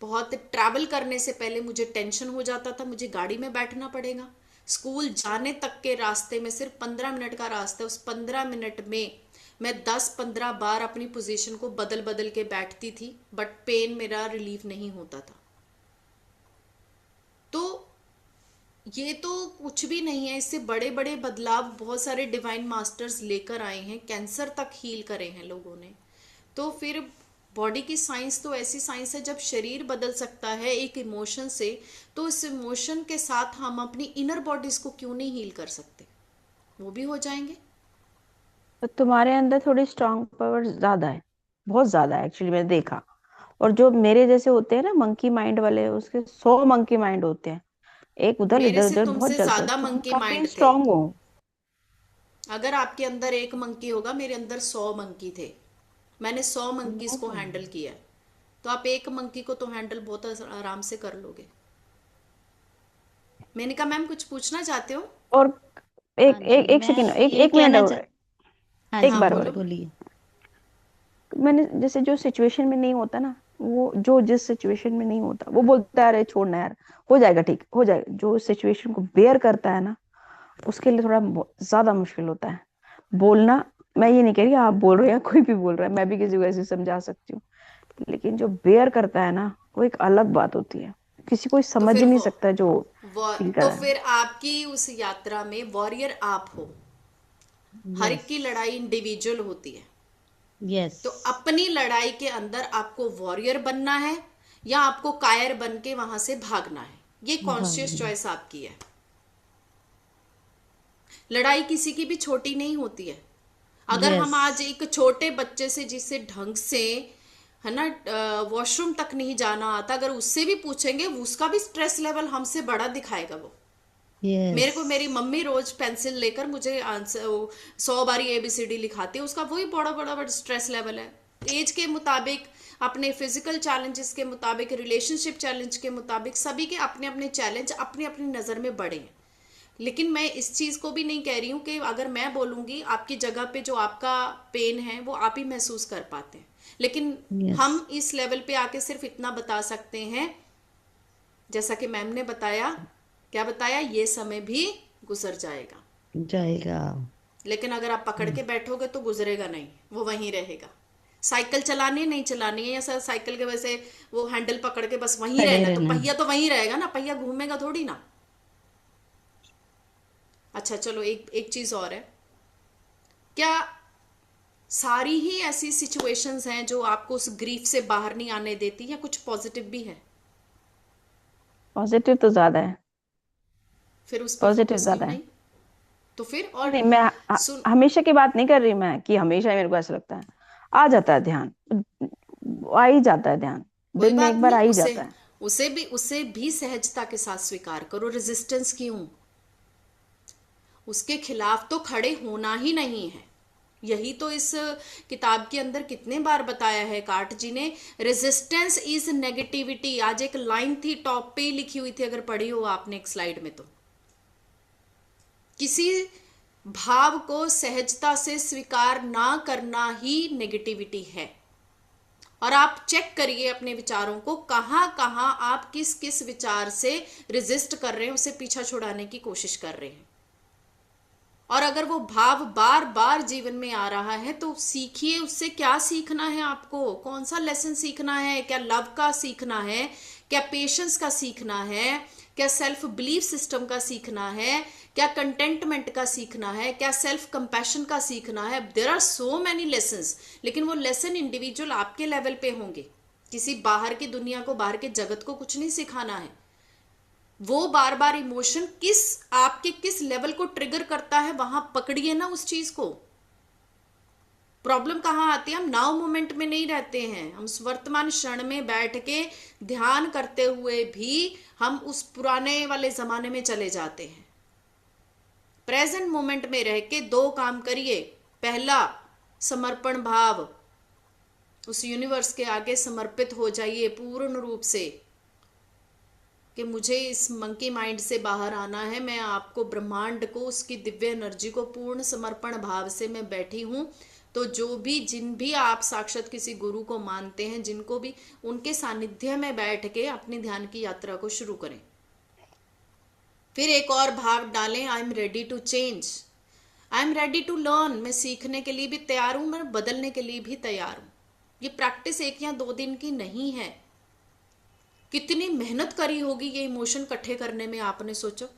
बहुत ट्रैवल करने से पहले मुझे टेंशन हो जाता था, मुझे गाड़ी में बैठना पड़ेगा। स्कूल जाने तक के रास्ते में सिर्फ 15 मिनट का रास्ता है, उस 15 मिनट में मैं 10-15 बार अपनी पोजीशन को बदल बदल के बैठती थी, बट पेन मेरा रिलीव नहीं होता था। तो ये तो कुछ भी नहीं है, इससे बड़े बड़े बदलाव बहुत सारे डिवाइन मास्टर्स लेकर आए हैं, कैंसर तक हील करे हैं लोगों ने। तो फिर बॉडी की साइंस तो ऐसी साइंस है, जब शरीर बदल सकता है एक इमोशन से, तो इस इमोशन के साथ हम अपनी इनर बॉडीज को क्यों नहीं हील कर सकते, वो भी हो जाएंगे। तो तुम्हारे अंदर थोड़ी स्ट्रांग पावर ज्यादा है, बहुत ज्यादा है एक्चुअली, मैंने देखा। और जो मेरे जैसे होते हैं ना मंकी माइंड वाले, उसके 100 मंकी माइंड होते हैं, एक उधर मेरे इधर से उधर बहुत तुमसे चलते हैं। ज्यादा तुम मंकी काफी माइंड थे। स्ट्रांग हो। अगर आपके अंदर एक मंकी होगा, मेरे अंदर 100 मंकी थे। मैंने 100 मंकीज को हैंडल किया। तो आप एक मंकी को तो हैंडल बहुत आराम से कर लोगे। मैंने कहा मैम कुछ पूछना चाहते हो? और हाँ एक जी, एक एक मैं सेकंड, एक ये एक मिनट कहना और, हाँ एक जी, हाँ बार हाँ जी, और। बोलो। बोलिए। मैंने जैसे जो सिचुएशन में नहीं होता ना, वो जो जिस सिचुएशन में नहीं होता वो बोलता है अरे छोड़ना यार, हो जाएगा ठीक हो जाएगा। जो सिचुएशन को बेयर करता है ना, उसके लिए थोड़ा ज्यादा मुश्किल होता है बोलना। मैं ये नहीं कह रही आप बोल रहे हैं, कोई भी बोल रहा है, मैं भी किसी को ऐसे समझा सकती हूँ। लेकिन जो बेयर करता है ना, वो एक अलग बात होती है। किसी कोई तो समझ ही फिर नहीं वो सकता जो फील कर तो रहा है। फिर आपकी उस यात्रा में वॉरियर आप हो। हर एक यस, की लड़ाई इंडिविजुअल होती है। यस, तो अपनी लड़ाई के अंदर आपको वॉरियर बनना है या आपको कायर बन के वहां से भागना है, ये कॉन्शियस भागना, चॉइस आपकी है। लड़ाई किसी की भी छोटी नहीं होती है। अगर यस, हम आज एक छोटे बच्चे से, जिससे ढंग से है ना वॉशरूम तक नहीं जाना आता, अगर उससे भी पूछेंगे, उसका भी स्ट्रेस लेवल हमसे बड़ा दिखाएगा वो। यस, मेरे को मेरी मम्मी रोज पेंसिल लेकर मुझे आंसर 100 बारी ABCD लिखाती है, उसका वही बड़ा बड़ा बड़ा स्ट्रेस लेवल है। एज के मुताबिक, अपने फिजिकल चैलेंजेस के मुताबिक, रिलेशनशिप चैलेंज के मुताबिक, सभी के अपने अपने चैलेंज अपनी अपनी नज़र में बड़े हैं। लेकिन मैं इस चीज़ को भी नहीं कह रही हूँ कि अगर मैं बोलूँगी आपकी जगह पे जो आपका पेन है वो आप ही महसूस कर पाते हैं। लेकिन यस, हम इस लेवल पे आके सिर्फ इतना बता सकते हैं, जैसा कि मैम ने बताया, क्या बताया, ये समय भी गुजर जाएगा। जाएगा। लेकिन अगर आप पकड़ के बैठोगे तो गुजरेगा नहीं, वो वहीं रहेगा। साइकिल चलानी है, नहीं चलानी है, या साइकिल के वैसे वो हैंडल पकड़ के बस वहीं खड़े रहना, तो रहना। पहिया तो वहीं रहेगा ना, पहिया घूमेगा थोड़ी ना। अच्छा चलो, एक एक चीज और है। क्या सारी ही ऐसी सिचुएशंस हैं जो आपको उस ग्रीफ से बाहर नहीं आने देती, या कुछ पॉजिटिव भी है? पॉजिटिव तो ज्यादा है। फिर उस पर पॉजिटिव फोकस क्यों ज्यादा है। नहीं? तो फिर नहीं और नहीं, मैं सुन, हमेशा की बात नहीं कर रही मैं कि हमेशा ही मेरे को ऐसा लगता है। आ जाता है ध्यान, आ ही जाता है ध्यान, कोई दिन में एक बात बार नहीं, आ ही उसे जाता है। उसे भी सहजता के साथ स्वीकार करो। रेजिस्टेंस क्यों? उसके खिलाफ तो खड़े होना ही नहीं है। यही तो इस किताब के अंदर कितने बार बताया है काट जी ने। Resistance is negativity. आज एक लाइन थी, टॉप पे ही लिखी हुई थी, अगर पढ़ी हो आपने एक स्लाइड में, तो किसी भाव को सहजता से स्वीकार ना करना ही नेगेटिविटी है। और आप चेक करिए अपने विचारों को, कहाँ कहाँ आप किस किस विचार से रेजिस्ट कर रहे हैं, उसे पीछा छुड़ाने की कोशिश कर रहे हैं। और अगर वो भाव बार बार जीवन में आ रहा है तो सीखिए, उससे क्या सीखना है आपको, कौन सा लेसन सीखना है, क्या लव का सीखना है, क्या पेशेंस का सीखना है, क्या सेल्फ बिलीफ सिस्टम का सीखना है, क्या कंटेंटमेंट का सीखना है, क्या सेल्फ कंपैशन का सीखना है। There are so many lessons, लेकिन वो लेसन इंडिविजुअल आपके लेवल पे होंगे। किसी बाहर की दुनिया को, बाहर के जगत को कुछ नहीं सिखाना है। वो बार बार इमोशन आपके किस लेवल को ट्रिगर करता है, वहां पकड़िए ना उस चीज को। प्रॉब्लम कहाँ आती है, हम नाउ मोमेंट में नहीं रहते हैं, हम वर्तमान क्षण में बैठ के ध्यान करते हुए भी हम उस पुराने वाले जमाने में चले जाते हैं। प्रेजेंट मोमेंट में रह के दो काम करिए। पहला, समर्पण भाव, उस यूनिवर्स के आगे समर्पित हो जाइए पूर्ण रूप से कि मुझे इस मंकी माइंड से बाहर आना है, मैं आपको, ब्रह्मांड को, उसकी दिव्य एनर्जी को पूर्ण समर्पण भाव से मैं बैठी हूं। तो जो भी, जिन भी आप साक्षात किसी गुरु को मानते हैं, जिनको भी, उनके सानिध्य में बैठ के अपनी ध्यान की यात्रा को शुरू करें। फिर एक और भाव डालें, I am ready to change, I am ready to learn, मैं सीखने के लिए भी तैयार हूं, मैं बदलने के लिए भी तैयार हूं। ये प्रैक्टिस 1 या 2 दिन की नहीं है। कितनी मेहनत करी होगी ये इमोशन इकट्ठे करने में, आपने सोचो।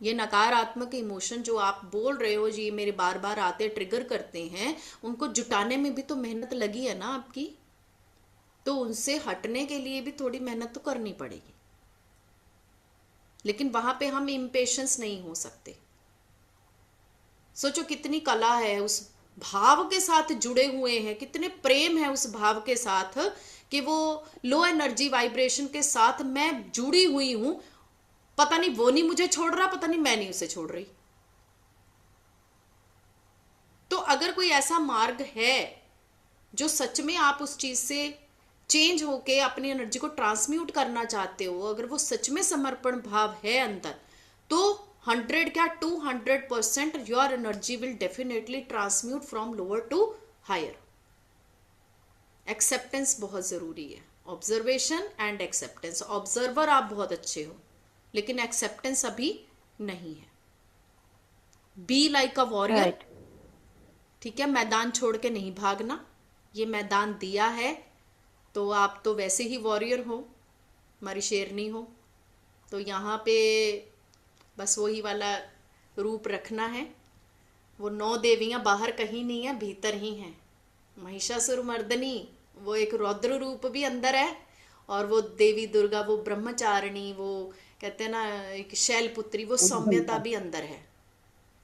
ये नकारात्मक इमोशन जो आप बोल रहे हो जी, मेरे बार बार आते ट्रिगर करते हैं, उनको जुटाने में भी तो मेहनत लगी है ना आपकी। तो उनसे हटने के लिए भी थोड़ी मेहनत तो करनी पड़ेगी, लेकिन वहां पे हम इम्पेशंस नहीं हो सकते। सोचो कितनी कला है, उस भाव के साथ जुड़े हुए हैं, कितने प्रेम है उस भाव के साथ कि वो लो एनर्जी वाइब्रेशन के साथ मैं जुड़ी हुई हूं। पता नहीं वो नहीं मुझे छोड़ रहा, पता नहीं मैं नहीं उसे छोड़ रही। तो अगर कोई ऐसा मार्ग है जो सच में आप उस चीज से चेंज होके अपनी एनर्जी को ट्रांसम्यूट करना चाहते हो, अगर वो सच में समर्पण भाव है अंदर, तो 100 क्या 200% your energy will definitely transmute from lower to higher. Acceptance बहुत जरूरी है, ऑब्जर्वेशन एंड एक्सेप्टेंस। ऑब्जर्वर आप बहुत अच्छे हो, लेकिन एक्सेप्टेंस अभी नहीं है। बी लाइक अ वॉरियर, ठीक है, मैदान छोड़ के नहीं भागना। ये मैदान दिया है तो आप तो वैसे ही वॉरियर हो, हमारी शेरनी हो, तो यहाँ पे बस वही वाला रूप रखना है। वो 9 देवियां बाहर कहीं नहीं है, भीतर ही हैं। महिषासुर मर्दनी, वो एक रौद्र रूप भी अंदर है, और वो देवी दुर्गा, वो ब्रह्मचारिणी, वो कहते हैं ना एक शैलपुत्री, वो सौम्यता भी अंदर है।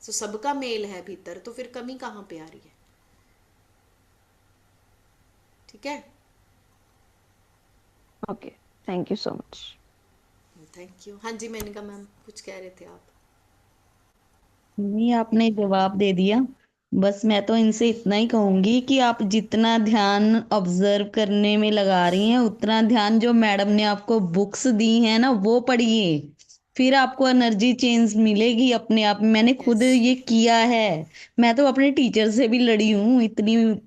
तो सबका मेल है भीतर, तो फिर कमी कहाँ पे आ रही है? ठीक है, okay, thank you so much. Thank you. हाँ जी मेनका मैम, कुछ कह रहे थे आप? नहीं, आपने जवाब दे दिया। बस मैं तो इनसे इतना ही कहूंगी कि आप जितना ध्यान ऑब्जर्व करने में लगा रही हैं, उतना ध्यान जो मैडम ने आपको बुक्स दी हैं ना, वो पढ़िए। फिर आपको एनर्जी चेंज मिलेगी अपने आप। मैंने खुद ये किया है। मैं तो अपने टीचर से भी लड़ी हूँ।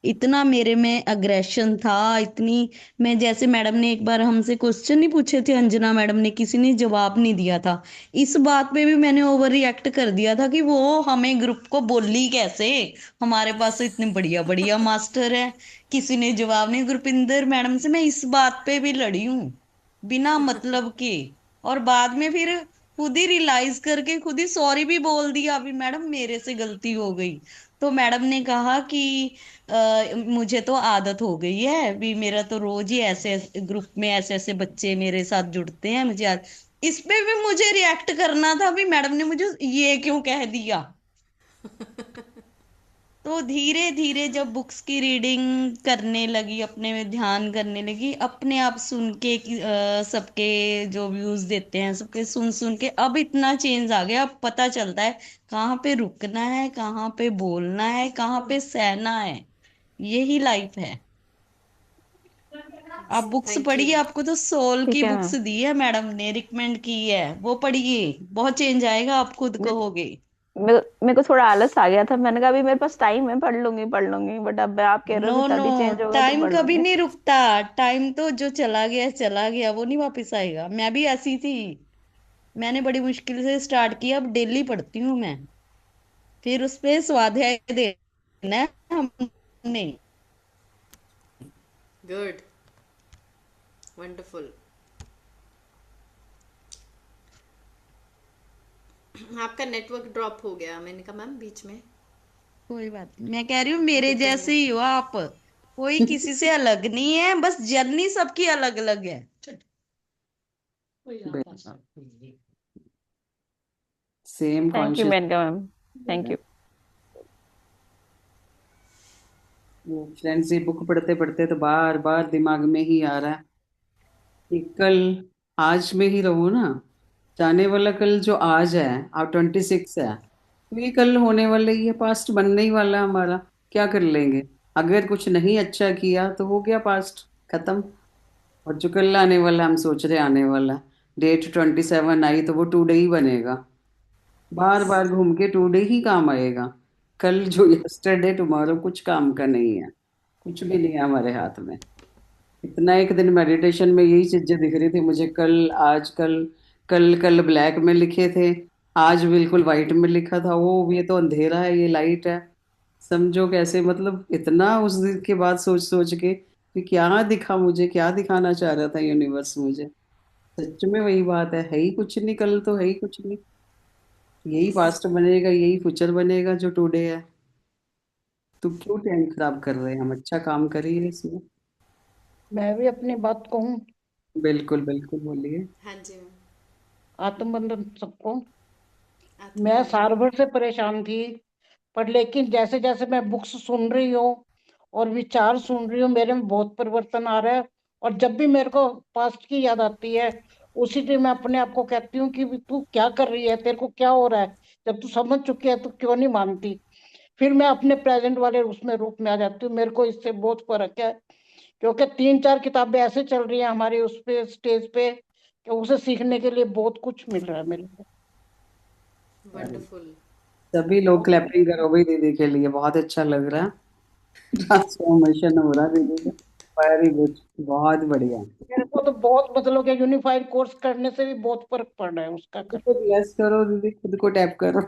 इतना मेरे में अग्रेशन था, इतनी। मैं, जैसे मैडम ने एक बार हमसे क्वेश्चन नहीं पूछे थे, अंजना मैडम ने, किसी ने जवाब नहीं दिया था। इस बात पे भी मैंने ओवर रिएक्ट कर दिया था कि वो हमें ग्रुप को बोली कैसे, हमारे पास तो इतने बढ़िया बढ़िया मास्टर है, किसी ने जवाब नहीं। गुरपिंदर मैडम से मैं इस बात पे भी लड़ी हूँ, बिना मतलब के। और बाद में फिर खुद ही रियलाइज करके खुद ही सॉरी भी बोल दिया, अभी मैडम मेरे से गलती हो गई। तो मैडम ने कहा कि मुझे तो आदत हो गई है, भी मेरा तो रोज ही ऐसे ग्रुप में ऐसे ऐसे बच्चे मेरे साथ जुड़ते हैं, मुझे इस पे भी मुझे रिएक्ट करना था, भी मैडम ने मुझे ये क्यों कह दिया। तो धीरे धीरे जब बुक्स की रीडिंग करने लगी, अपने में ध्यान करने लगी, अपने आप सुन के सबके जो व्यूज देते हैं, सबके सुन सुन के अब इतना चेंज आ गया। अब पता चलता है कहाँ पे रुकना है, कहाँ पे बोलना है, कहाँ पे सहना है। यही लाइफ है। आप बुक्स थैंक यू। पढ़िए, आपको तो सोल ठीक की है बुक्स मैम। दी है मैडम ने, रिकमेंड की है, वो पढ़िए, बहुत चेंज आएगा, आप खुद कहोगे। मेरे को थोड़ा आलस आ गया था, मैंने कहा अभी मेरे पास टाइम है, पढ़ लूंगी, बट अब आप कह रहे नो हो कि नो, तभी चेंज होगा तो टाइम पढ़ कभी लूंगी। नहीं रुकता। टाइम तो जो चला गया वो नहीं वापस आएगा। मैं भी ऐसी थी, मैंने बड़ी मुश्किल से स्टार्ट किया, अब डेली पढ़ती हूँ मैं। फिर उस पे स्वाध्याय देना है हमने। Good, wonderful. आपका नेटवर्क ड्रॉप हो गया, मैंने कहा मैम बीच में। कोई बात नहीं, मैं कह रही हूँ मेरे जैसे गुरपिंदर। ही हो आप। कोई किसी से अलग नहीं है, बस जर्नी सबकी अलग अलग है। Same thank you conscious. Menka ma'am, thank you. Friends, ये बुक पढ़ते पढ़ते तो बार बार दिमाग में ही आ रहा है कि कल आज में ही रहो ना। जाने वाला कल जो आज है, आप 26 है, तो ये कल होने वाला ही है, पास्ट बनने ही वाला है हमारा। क्या कर लेंगे? अगर कुछ नहीं अच्छा किया तो हो गया पास्ट, खत्म। और जो कल आने वाला हम सोच रहे आने वाला, डेट 27 आई तो वो टुडे ही बनेगा। बार यस। बार घूम के टुडे ही काम आएगा। कल जो यस्टरडे टुमारो कुछ काम का नहीं है, कुछ भी नहीं है हमारे हाथ में। इतना एक दिन मेडिटेशन में यही चीजें दिख रही थी मुझे, कल आज कल। कल कल ब्लैक में लिखे थे, आज बिल्कुल वाइट में लिखा था। वो ये तो अंधेरा है, ये लाइट है। समझो कैसे, मतलब इतना उस दिन के बाद सोच सोच के कि क्या दिखा मुझे, क्या दिखाना चाह रहा था यूनिवर्स मुझे। सच में वही बात है ही कुछ नहीं, कल तो है ही कुछ नहीं। यही यस। पास्ट बनेगा, यही फ्यूचर बनेगा जो टुडे है। तो क्यों टाइम खराब कर रहे हैं, हम अच्छा काम करिए इसमें। मैं भी अपनी बात कहूँ। बिल्कुल बिल्कुल, बोलिए। हाँ जी मैम। आत्मबंधन सबको। मैं आत्मबंधन। साल भर से परेशान थी, पर लेकिन जैसे जैसे मैं बुक्स सुन रही हूँ और विचार सुन रही हूँ, मेरे में बहुत परिवर्तन आ रहा है। और जब भी मेरे को पास्ट की याद आती है, उसी टाइम मैं अपने आप को कहती हूँ कि भी तू क्या कर रही है, तेरे को क्या हो रहा है। जब तू समझ चुकी है तो क्यों नहीं मानती। फिर मैं अपने प्रेजेंट वाले उसमें रूप में आ जाती हूँ। मेरे को इससे बहुत फर्क है, क्योंकि 3-4 किताबें ऐसे चल रही हैं हमारे उस पे स्टेज पे कि उसे सीखने के लिए बहुत कुछ मिल रहा है मेरे को। वंडरफुल। सभी लोग क्लैपिंग करो भाई दीदी के लिए, बहुत अच्छा लग रहा है। ट्रांसफॉर्मेशन हो रहा है दीदी का। वेरी गुड, बहुत बढ़िया। मेरे को तो बहुत मतलब कि यूनिफाइड कोर्स करने से भी बहुत फर्क पड़ रहा है उसका खुद कर। को ब्लेस करो दीदी, खुद को टैप करो।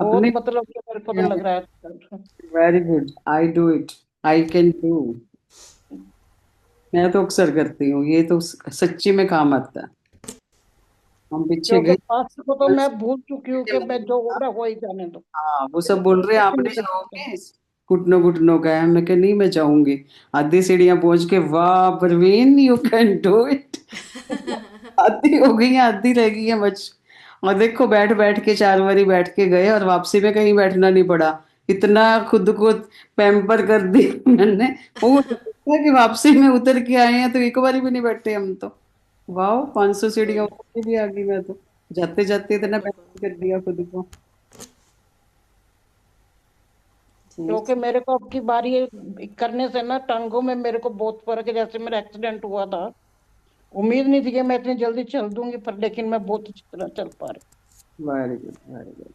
बहुत अपने। मतलब कि मेरे को तो लग रहा है। Very good, I do it, I can do. मैं तो अक्सर करती हूँ ये, तो सच्ची में काम आता है। हम पीछे क्योंकि गए। पास्ट को तो मैं भूल चुकी हूँ कि मैं जो हो रहा है वो ही जाने दो। हाँ, वो सब बोल रहे हैं कुछ आप नहीं नहीं कर सकते। जाओगे, घुटनों घुटनों का है। मैं कहा नहीं, मैं जाऊंगी। आधी सीढ़ियां पहुंच के, वाह Parveen you can do it. आधी हो गई है, आधी रह गई है बच। और देखो, बैठ बैठ के 4 बारी बैठ के गए और वापसी में कहीं बैठना नहीं पड़ा। इतना खुद को पैम्पर कर दिया मैंने। वो लगता है कि वापसी में उतर के आए हैं तो एक बारी भी नहीं बैठे हम तो। वाह, 500 सीढ़ियां गुड। ऊपर की भी आ गई मैं तो। जाते जाते इतना वंडरफुल। पैम्पर कर दिया खुद को। क्योंकि मेरे को अब की बारी करने से ना टांगों में मेरे को बहुत फर्क है। जैसे मेरा एक्सीडेंट हुआ था, उम्मीद नहीं थी कि मैं इतनी जल्दी चल दूंगी, पर लेकिन मैं बहुत अच्छी तरह चल पा रही। Very good, very good.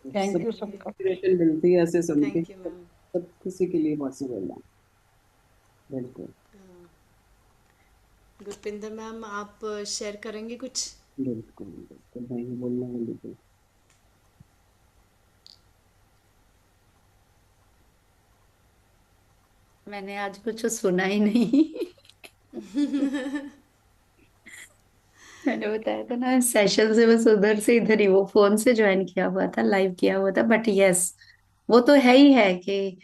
सब थैंक यू सबका। इंस्पिरेशन मिलती है ऐसे सुन के। थैंक यू सब मैम। सब किसी के लिए पॉसिबल है। बिल्कुल। गुरपिंदर मैम, आप शेयर करेंगे कुछ? बिल्कुल बिल्कुल, मैं ही बोलने वाली थी। मैंने आज कुछ सुना ही नहीं। मैंने बताया था ना, सेशन से बस उधर से इधर ही, वो फोन से ज्वाइन किया हुआ था, लाइव किया हुआ था। बट यस, वो तो है ही है कि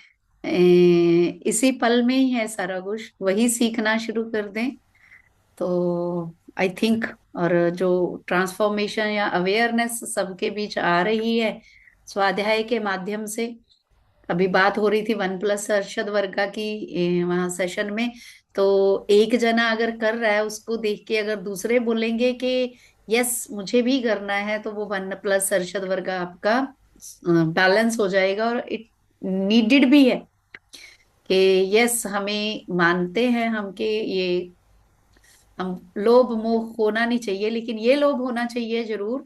इसी पल में ही है सारा कुछ। वही सीखना शुरू कर दें तो आई थिंक, और जो ट्रांसफॉर्मेशन या अवेयरनेस सबके बीच आ रही है स्वाध्याय के माध्यम से। अभी बात हो रही थी 1+ अरशद वर्गा की वहां सेशन में। तो एक जना अगर कर रहा है, उसको देख के अगर दूसरे बोलेंगे कि यस मुझे भी करना है, तो वो 1+ अरशद वर्गा आपका बैलेंस हो जाएगा। और इट नीडेड भी है कि यस, हमें मानते हैं हम कि ये हम लोभ मोह होना नहीं चाहिए, लेकिन ये लोभ होना चाहिए जरूर,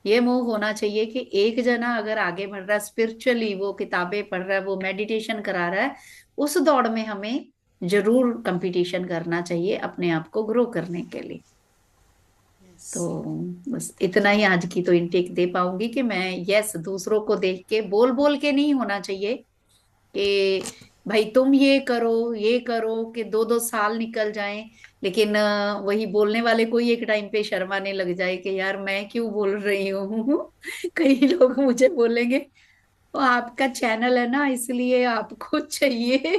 ये मोह होना चाहिए कि एक जना अगर आगे बढ़ रहा है स्पिरिचुअली, वो किताबें पढ़ रहा है, वो मेडिटेशन करा रहा है, उस दौड़ में हमें जरूर कंपटीशन करना चाहिए अपने आप को ग्रो करने के लिए। यस। तो बस इतना ही आज की तो इनटेक दे पाऊंगी कि मैं यस, दूसरों को देख के बोल बोल के नहीं होना चाहिए कि भाई तुम ये करो कि 2-2 साल निकल जाएं, लेकिन वही बोलने वाले को ही एक टाइम पे शर्म आने लग जाए कि यार मैं क्यों बोल रही हूँ। कई लोग मुझे बोलेंगे वो आपका चैनल है ना इसलिए आपको चाहिए।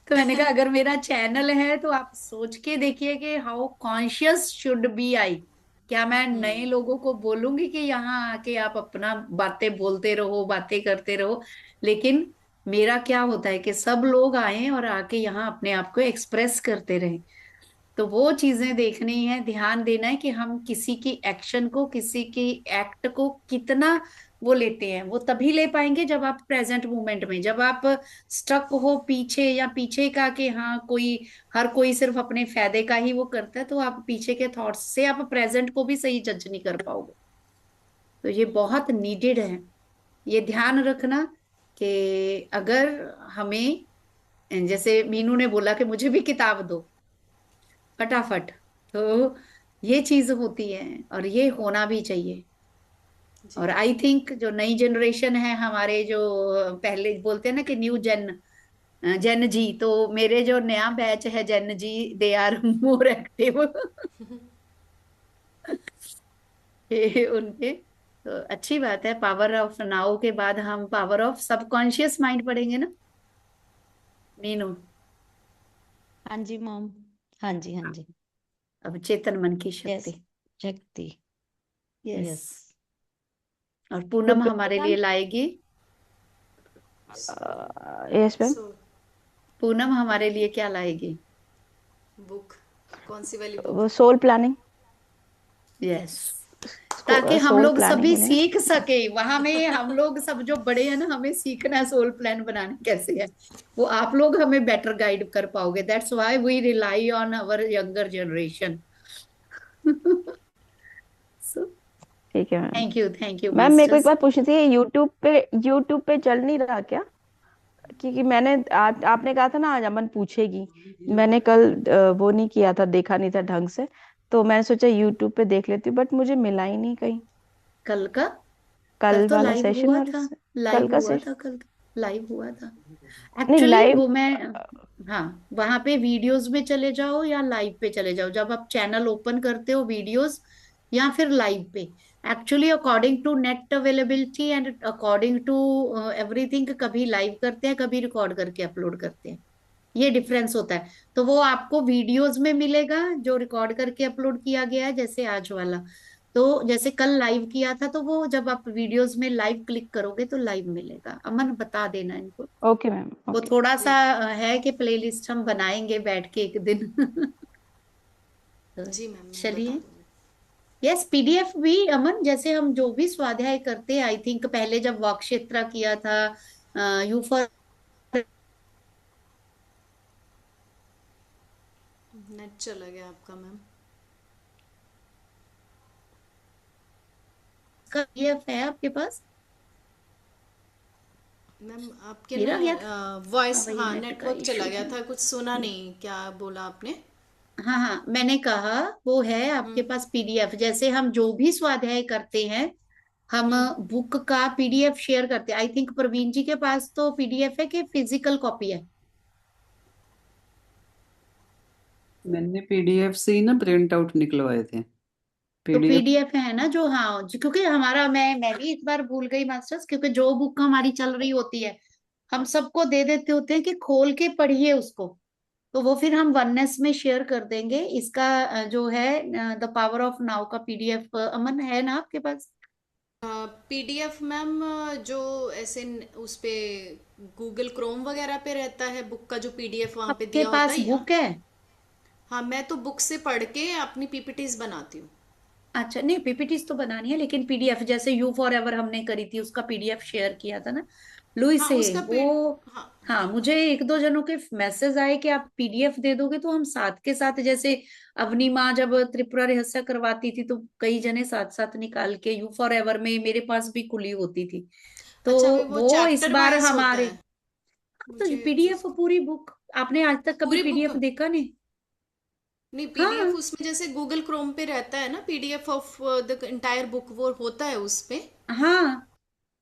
तो मैंने कहा अगर मेरा चैनल है तो आप सोच के देखिए कि how conscious should be I. क्या मैं नए लोगों को बोलूंगी कि यहाँ आके आप अपना बातें बोलते रहो, बातें करते रहो, लेकिन मेरा क्या होता है कि सब लोग आए और आके यहाँ अपने आप को एक्सप्रेस करते रहे। तो वो चीजें देखनी है, ध्यान देना है कि हम किसी की एक्शन को, किसी की एक्ट को कितना वो लेते हैं। वो तभी ले पाएंगे जब आप प्रेजेंट मोमेंट में, जब आप स्टक हो पीछे, या पीछे का कि हाँ कोई, हर कोई सिर्फ अपने फायदे का ही वो करता है, तो आप पीछे के थॉट्स से आप प्रेजेंट को भी सही जज नहीं कर पाओगे। तो ये बहुत नीडेड है, ये ध्यान रखना कि अगर हमें, जैसे मीनू ने बोला कि मुझे भी किताब दो फटाफट, तो ये चीज होती है और ये होना भी चाहिए। जी। और आई थिंक जो नई जनरेशन है हमारे, जो पहले बोलते हैं ना कि न्यू जेन जी, तो मेरे जो नया बैच है जेन जी, दे आर मोर एक्टिव उनके। तो अच्छी बात है, पावर ऑफ नाउ के बाद हम पावर ऑफ सबकॉन्शियस माइंड पढ़ेंगे ना मीनू। हाँ जी मॉम। हाँ जी, हाँ जी। अब चेतन मन की यस, शक्ति। शक्ति। यस। यस। और तो पूनम हमारे लिए मैम, लाएगी, यस मैम, सो पूनम हमारे लिए क्या लाएगी? बुक, कौन सी वाली बुक? वो सोल प्लानिंग, यस, ताकि हम सोल लोग प्लानिंग सभी बोले ना। सीख सके। वहां में हम लोग सब जो बड़े हैं ना, हमें सीखना है सोल प्लान बनाने कैसे है, वो आप लोग हमें बेटर गाइड कर पाओगे। That's why we rely on our younger generation. So ठीक है मैम। थैंक यू मैम मेरे को एक मास्टर्स। बात पूछनी थी, यूट्यूब पे चल नहीं रहा क्या? क्योंकि मैंने आज आपने कहा था ना आज अमन पूछेगी, मैंने कल वो नहीं किया था, देखा नहीं था ढंग से, तो मैंने सोचा यूट्यूब पे देख लेती हूँ, बट मुझे मिला ही नहीं कहीं कल का, कल कल तो वाला लाइव सेशन। हुआ और था, कल लाइव का हुआ था सेशन कल, लाइव हुआ था नहीं, एक्चुअली लाइव। वो मैं, हाँ वहां पे वीडियोस में चले जाओ या लाइव पे चले जाओ, जब आप चैनल ओपन करते हो वीडियोस या फिर लाइव पे, actually according to net availability and according to everything, कभी लाइव करते हैं कभी रिकॉर्ड करके अपलोड करते हैं, ये डिफरेंस होता है। तो वो आपको वीडियोस में मिलेगा जो रिकॉर्ड करके अपलोड किया गया है, जैसे आज वाला। तो जैसे कल लाइव किया था, तो वो जब आप वीडियोस में लाइव क्लिक करोगे तो लाइव मिलेगा। अमन बता देना इनको। ओके मैम, वो ओके। थोड़ा सा जी। है कि प्लेलिस्ट हम बनाएंगे बैठ के एक दिन। तो जी मैम, मैं बता चलिए। दूंगी। यस, पीडीएफ भी अमन, जैसे हम जो भी स्वाध्याय करते हैं, आई थिंक पहले जब वाक्क्षेत्रा किया था, यू फॉर नेट चला गया आपका मैम। का पीडीएफ है आपके पास? मैम आपके मेरा गया था। ना हाँ, वॉइस, वही हाँ नेट का नेटवर्क चला इशू गया है। था, कुछ सुना नहीं, क्या बोला आपने? हाँ हाँ, मैंने कहा वो है आपके हम्म। पास पीडीएफ, जैसे हम जो भी स्वाध्याय करते हैं, हम हम्म। बुक का पीडीएफ शेयर करते हैं। आई थिंक प्रवीण जी के पास तो पीडीएफ है कि फिजिकल कॉपी है? मैंने पीडीएफ से ही ना प्रिंट आउट निकलवाए थे। तो पीडीएफ। पीडीएफ है ना जो, हाँ क्योंकि हमारा, मैं भी एक बार भूल गई मास्टर्स, क्योंकि जो बुक हमारी चल रही होती है हम सबको दे देते होते हैं कि खोल के पढ़िए उसको, तो वो फिर हम वननेस में शेयर कर देंगे। इसका जो है द पावर ऑफ नाउ का पीडीएफ, अमन है ना आपके पास? पीडीएफ मैम, जो ऐसे उस पे गूगल क्रोम वगैरह पे रहता है बुक का जो पीडीएफ वहां पे आपके दिया होता पास है, या? बुक है? हाँ, मैं तो बुक से पढ़ के अपनी पीपीटीज बनाती हूँ। अच्छा, नहीं पीपीटीज तो बनानी है, लेकिन पीडीएफ जैसे यू फॉर एवर हमने करी थी उसका पीडीएफ शेयर किया था ना, लुई हाँ से उसका वो। हाँ हाँ, हाँ मुझे एक दो जनों के मैसेज आए कि आप पीडीएफ दे दोगे, तो हम साथ के साथ, जैसे अवनी माँ जब त्रिपुरा रहस्य करवाती थी तो कई जने साथ साथ निकाल के यू फॉर एवर में मेरे पास भी खुली होती थी, तो अच्छा, अभी वो वो इस चैप्टर बार वाइज होता हमारे। है। तो मुझे पीडीएफ उसका पूरी बुक आपने आज तक कभी पूरी बुक पीडीएफ देखा नहीं? नहीं, पीडीएफ हाँ उसमें जैसे गूगल क्रोम पे रहता है ना, PDF of the entire book, वो होता है उस पे। हाँ,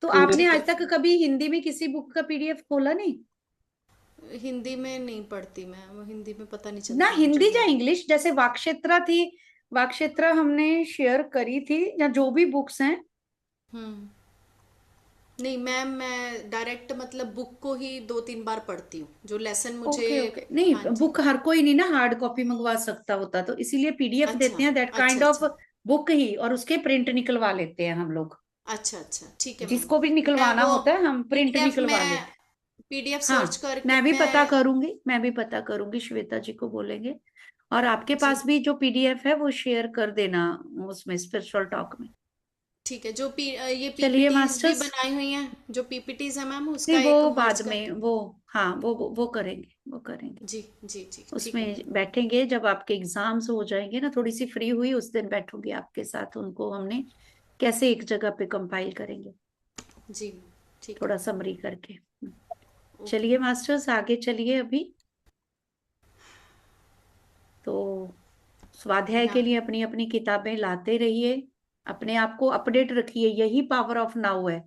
तो आपने ठीक है आज तक फिर। कभी हिंदी में किसी बुक का पीडीएफ खोला नहीं? हिंदी में नहीं पढ़ती मैं, वो हिंदी में पता नहीं ना चलता मुझे हिंदी या ज्यादा। इंग्लिश, जैसे वाकक्षेत्रा थी, वाकक्षेत्रा हमने शेयर करी थी, या जो भी बुक्स हैं। हम्म। नहीं मैम, मैं डायरेक्ट मतलब बुक को ही 2-3 बार पढ़ती हूँ, जो लेसन मुझे। ओके ओके, नहीं हाँ जी। बुक हर कोई नहीं ना हार्ड कॉपी मंगवा सकता होता, तो इसीलिए पीडीएफ अच्छा देते हैं, दैट अच्छा काइंड ऑफ अच्छा बुक ही, और उसके प्रिंट निकलवा लेते हैं हम लोग। अच्छा अच्छा, ठीक है मैम। जिसको भी मैं निकलवाना वो होता है हम प्रिंट पीडीएफ निकलवा में लेते हैं। पीडीएफ सर्च हाँ, करके मैं भी पता मैं। करूंगी, मैं भी पता करूंगी, श्वेता जी को बोलेंगे। और आपके जी पास भी जो पीडीएफ है वो शेयर कर देना उसमें, स्पिरिचुअल टॉक में। ठीक है। जो ये चलिए पीपीटीज भी मास्टर्स, बनाई हुई हैं, जो पीपीटीज है मैम, नहीं उसका एक वो मर्ज बाद में करके। वो, हाँ वो करेंगे, वो करेंगे। जी जी जी, ठीक है उसमें मैम। बैठेंगे जब आपके एग्जाम्स हो जाएंगे ना, थोड़ी सी फ्री हुई उस दिन बैठूंगी आपके साथ, उनको हमने कैसे एक जगह पे कंपाइल करेंगे, जी मैम, ठीक है। थोड़ा समरी करके। ओके चलिए मैम। मास्टर्स, आगे चलिए अभी। तो स्वाध्याय या के लिए अपनी अपनी किताबें लाते रहिए, अपने आप को अपडेट रखिए, यही पावर ऑफ नाउ है।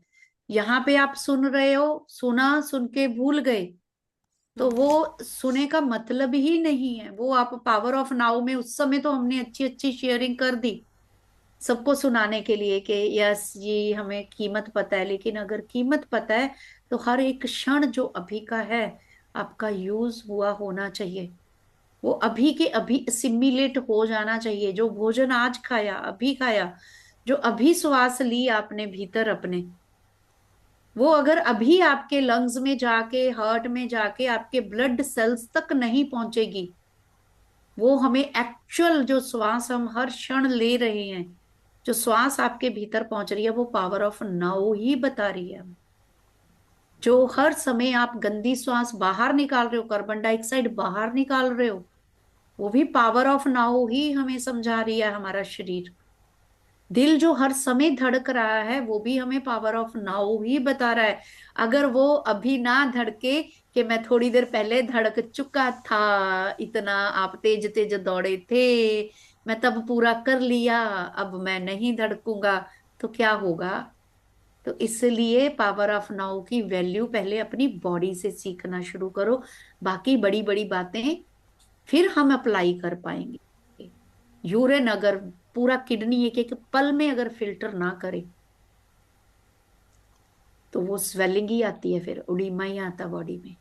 यहाँ पे आप सुन रहे हो, सुना, सुन के भूल गए, तो हम्म। वो सुने का मतलब ही नहीं है। वो आप पावर ऑफ नाउ में, उस समय तो हमने अच्छी अच्छी शेयरिंग कर दी सबको सुनाने के लिए कि यस ये हमें कीमत पता है, लेकिन अगर कीमत पता है तो हर एक क्षण जो अभी का है आपका यूज हुआ होना चाहिए, वो अभी के अभी सिमिलेट हो जाना चाहिए। जो भोजन आज खाया, अभी खाया, जो अभी श्वास ली आपने भीतर अपने, वो अगर अभी आपके लंग्स में जाके, हार्ट में जाके, आपके ब्लड सेल्स तक नहीं पहुंचेगी, वो हमें एक्चुअल जो श्वास हम हर क्षण ले रहे हैं, जो श्वास आपके भीतर पहुंच रही है, वो पावर ऑफ नाउ ही बता रही है। जो हर समय आप गंदी श्वास बाहर निकाल रहे हो, कार्बन डाइऑक्साइड बाहर निकाल रहे हो, वो भी पावर ऑफ नाउ ही हमें समझा रही है। हमारा शरीर, दिल जो हर समय धड़क रहा है, वो भी हमें पावर ऑफ नाउ ही बता रहा है। अगर वो अभी ना धड़के कि मैं थोड़ी देर पहले धड़क चुका था, इतना आप तेज तेज दौड़े थे, मैं तब पूरा कर लिया, अब मैं नहीं धड़कूंगा, तो क्या होगा? तो इसलिए पावर ऑफ नाउ की वैल्यू पहले अपनी बॉडी से सीखना शुरू करो, बाकी बड़ी बड़ी बातें फिर हम अप्लाई कर पाएंगे। यूरिन अगर पूरा किडनी एक एक पल में अगर फिल्टर ना करे तो वो स्वेलिंग ही आती है, फिर उडीमा ही आता बॉडी में।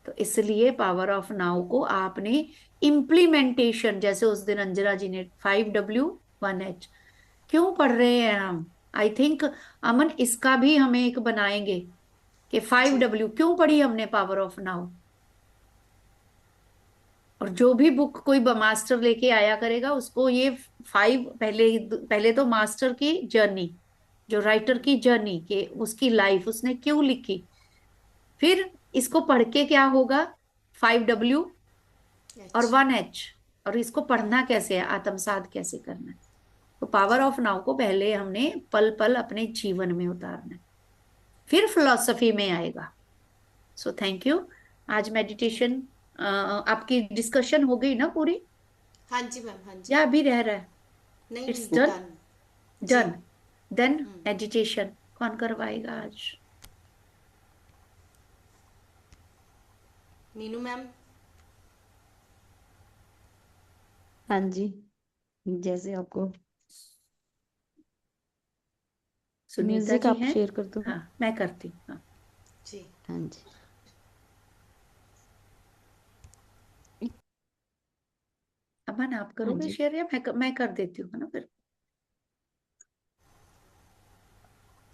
तो इसलिए पावर ऑफ नाउ को आपने इम्प्लीमेंटेशन, जैसे उस दिन अंजना जी ने 5W1H क्यों पढ़ रहे हैं हम, आई थिंक अमन इसका भी हमें एक बनाएंगे कि फाइव जी डब्ल्यू क्यों पढ़ी हमने पावर ऑफ नाउ। और जो भी बुक कोई मास्टर लेके आया करेगा उसको ये फाइव, पहले पहले तो मास्टर की जर्नी, जो राइटर की जर्नी, के उसकी लाइफ उसने क्यों लिखी, फिर इसको पढ़ के क्या होगा, 5W और एच। 1H, और इसको पढ़ना कैसे है, आत्मसात कैसे करना है। तो पावर जी ऑफ नाउ को पहले हमने पल पल अपने जीवन में उतारना है, फिर फिलॉसफी में आएगा। So thank you. आज थैंक मेडिटेशन आपकी डिस्कशन हो गई ना पूरी, हाँ जी मैम, हाँ जी। या अभी रह रहा है? नहीं इट्स नहीं, डन, डन। जी। डन। देन हम्म। मेडिटेशन कौन करवाएगा आज? मीनू मैम। हाँ जी, जैसे आपको सुनीता म्यूजिक जी आप हैं? शेयर कर दो। हाँ मैं करती हूँ, हाँ। जी। हाँ जी। अमन आप हाँ करोगे जी। शेयर, या मैं कर देती हूँ, है ना फिर?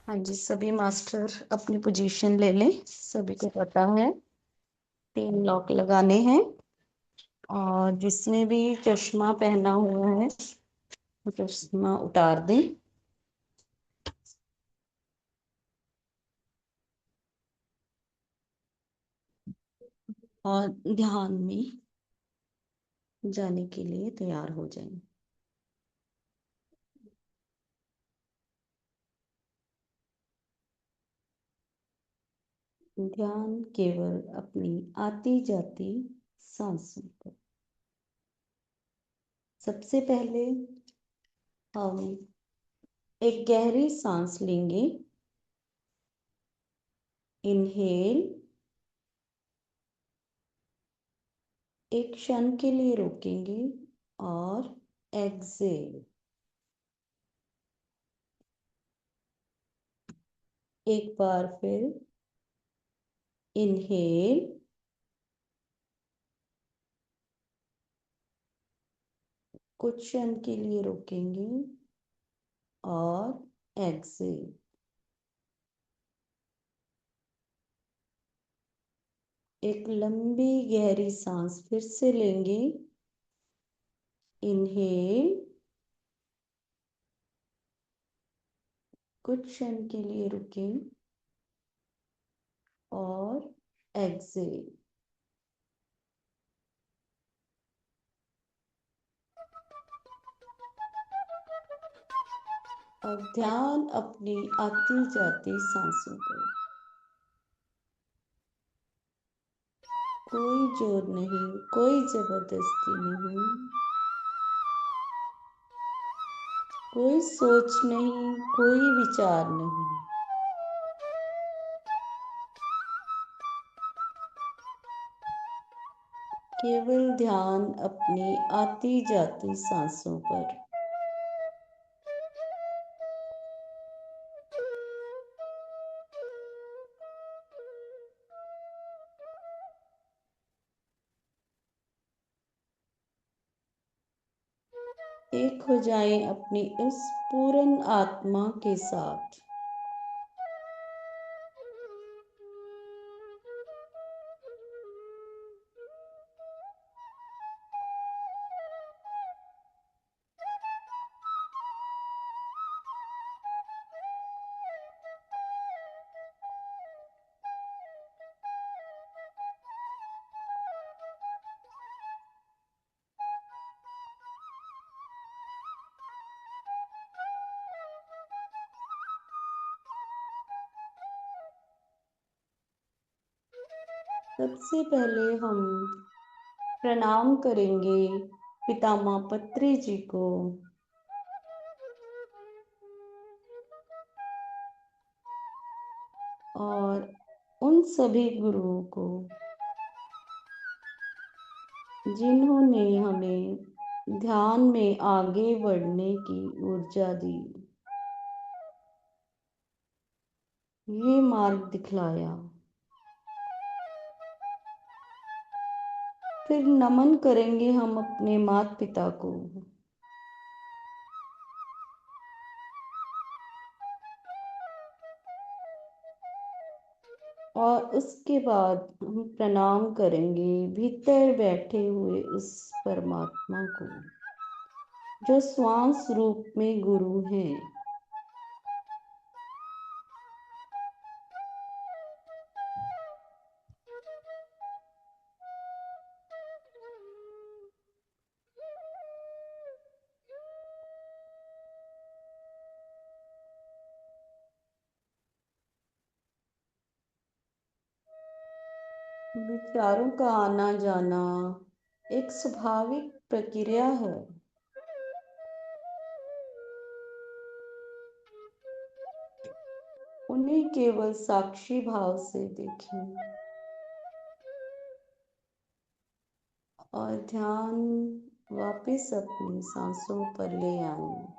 हाँ जी, सभी मास्टर अपनी पोजीशन ले लें, सभी को पता है 3 लॉक लगाने हैं, और जिसने भी चश्मा पहना हुआ है वो चश्मा उतार दें। और ध्यान में जाने के लिए तैयार हो जाएं। ध्यान केवल अपनी आती जाती सांसों पर। सबसे पहले हम एक गहरी सांस लेंगे। इनहेल, एक क्षण के लिए रोकेंगे और एक्सेल। एक बार फिर इनहेल, कुछ क्षण के लिए रोकेंगे और एक्सेल। एक लंबी गहरी सांस फिर से लेंगे। इनहेल, कुछ क्षण के लिए रुकें और एक्सेल। अब ध्यान अपनी आती जाती सांसों पर। कोई जोर नहीं, कोई जबरदस्ती नहीं, कोई सोच नहीं, कोई विचार नहीं। केवल ध्यान अपनी आती जाती सांसों पर। एक हो जाएं अपनी उस पूर्ण आत्मा के साथ। सबसे पहले हम प्रणाम करेंगे पितामह पत्री जी को। और उन सभी गुरुओं को जिन्होंने हमें ध्यान में आगे बढ़ने की ऊर्जा दी, ये मार्ग दिखलाया। फिर नमन करेंगे हम अपने माता पिता को। और उसके बाद हम प्रणाम करेंगे भीतर बैठे हुए उस परमात्मा को जो श्वास रूप में गुरु हैं। विचारों का आना जाना एक स्वाभाविक प्रक्रिया है। उन्हें केवल साक्षी भाव से देखें और ध्यान वापस अपनी सांसों पर ले आएं।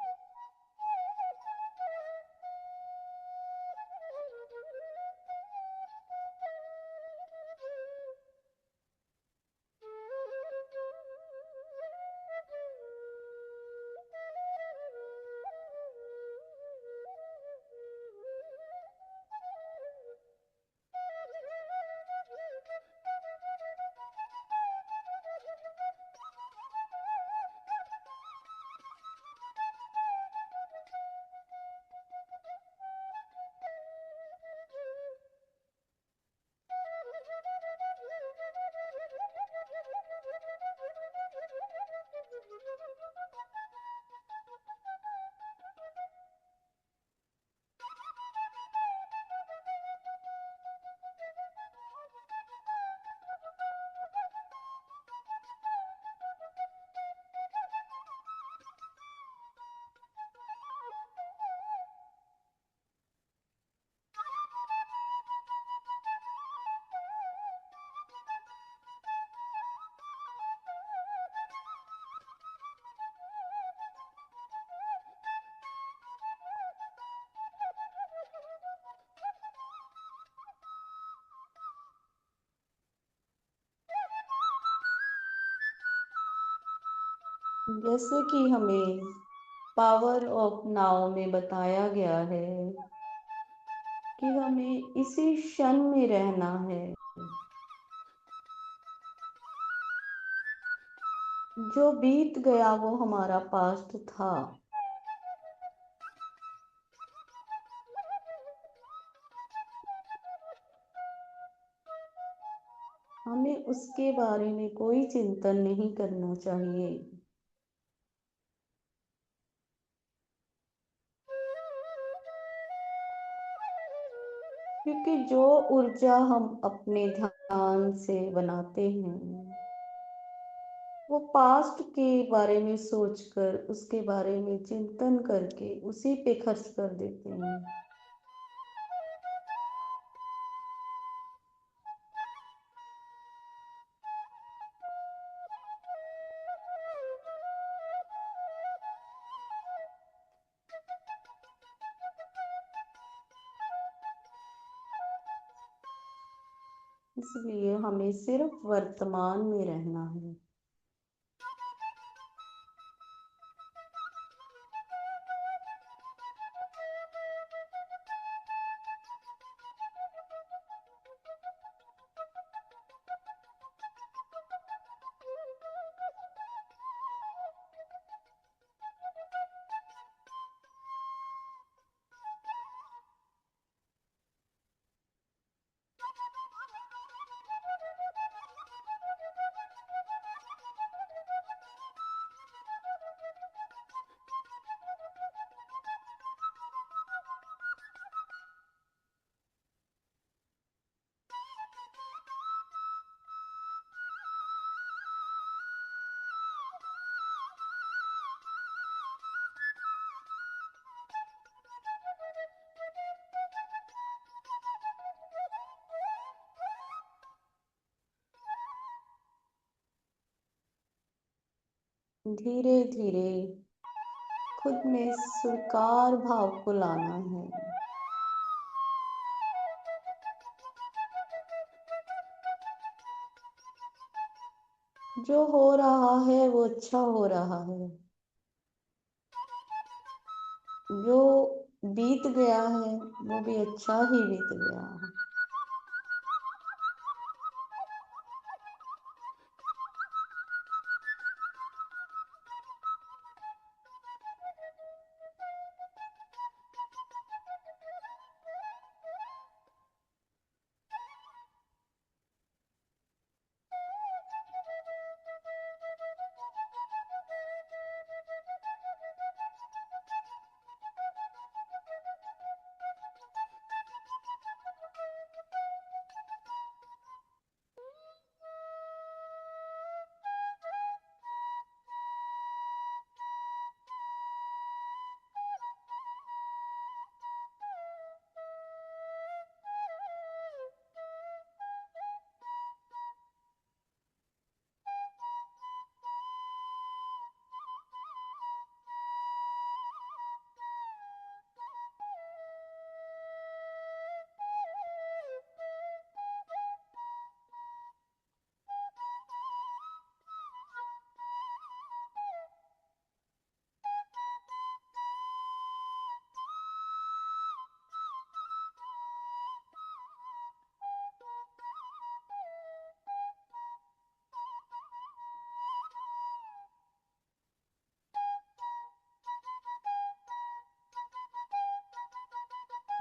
जैसे कि हमें पावर ऑफ नाउ में बताया गया है कि हमें इसी क्षण में रहना है। जो बीत गया वो हमारा पास्ट था। हमें उसके बारे में कोई चिंतन नहीं करना चाहिए, क्योंकि जो ऊर्जा हम अपने ध्यान से बनाते हैं वो पास्ट के बारे में सोचकर, उसके बारे में चिंतन करके उसी पे खर्च कर देते हैं। इसलिए हमें सिर्फ वर्तमान में रहना है। धीरे धीरे खुद में स्वीकार भाव को लाना है। जो हो रहा है वो अच्छा हो रहा है। जो बीत गया है वो भी अच्छा ही बीत गया है।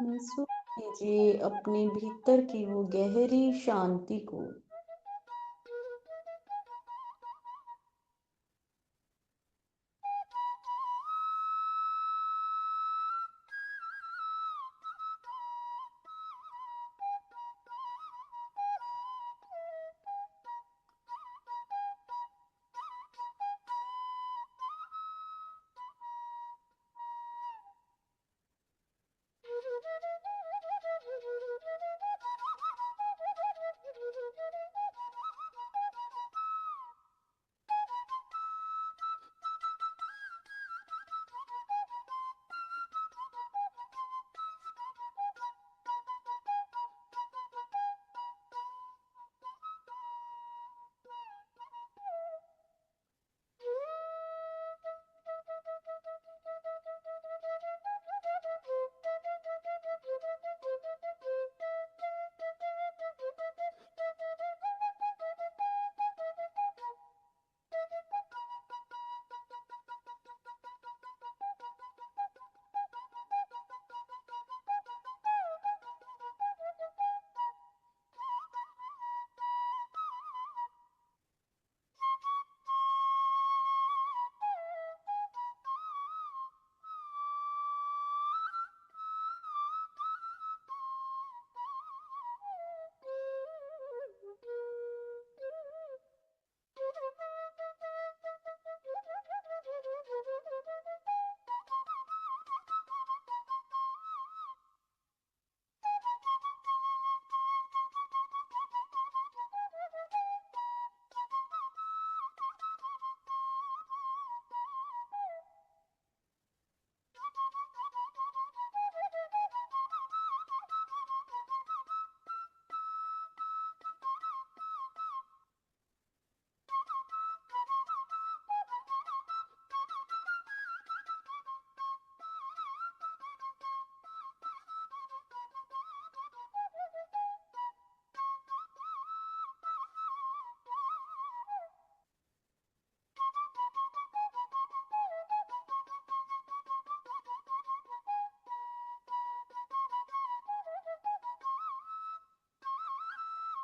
महसूस कीजिए अपने भीतर की वो गहरी शांति को।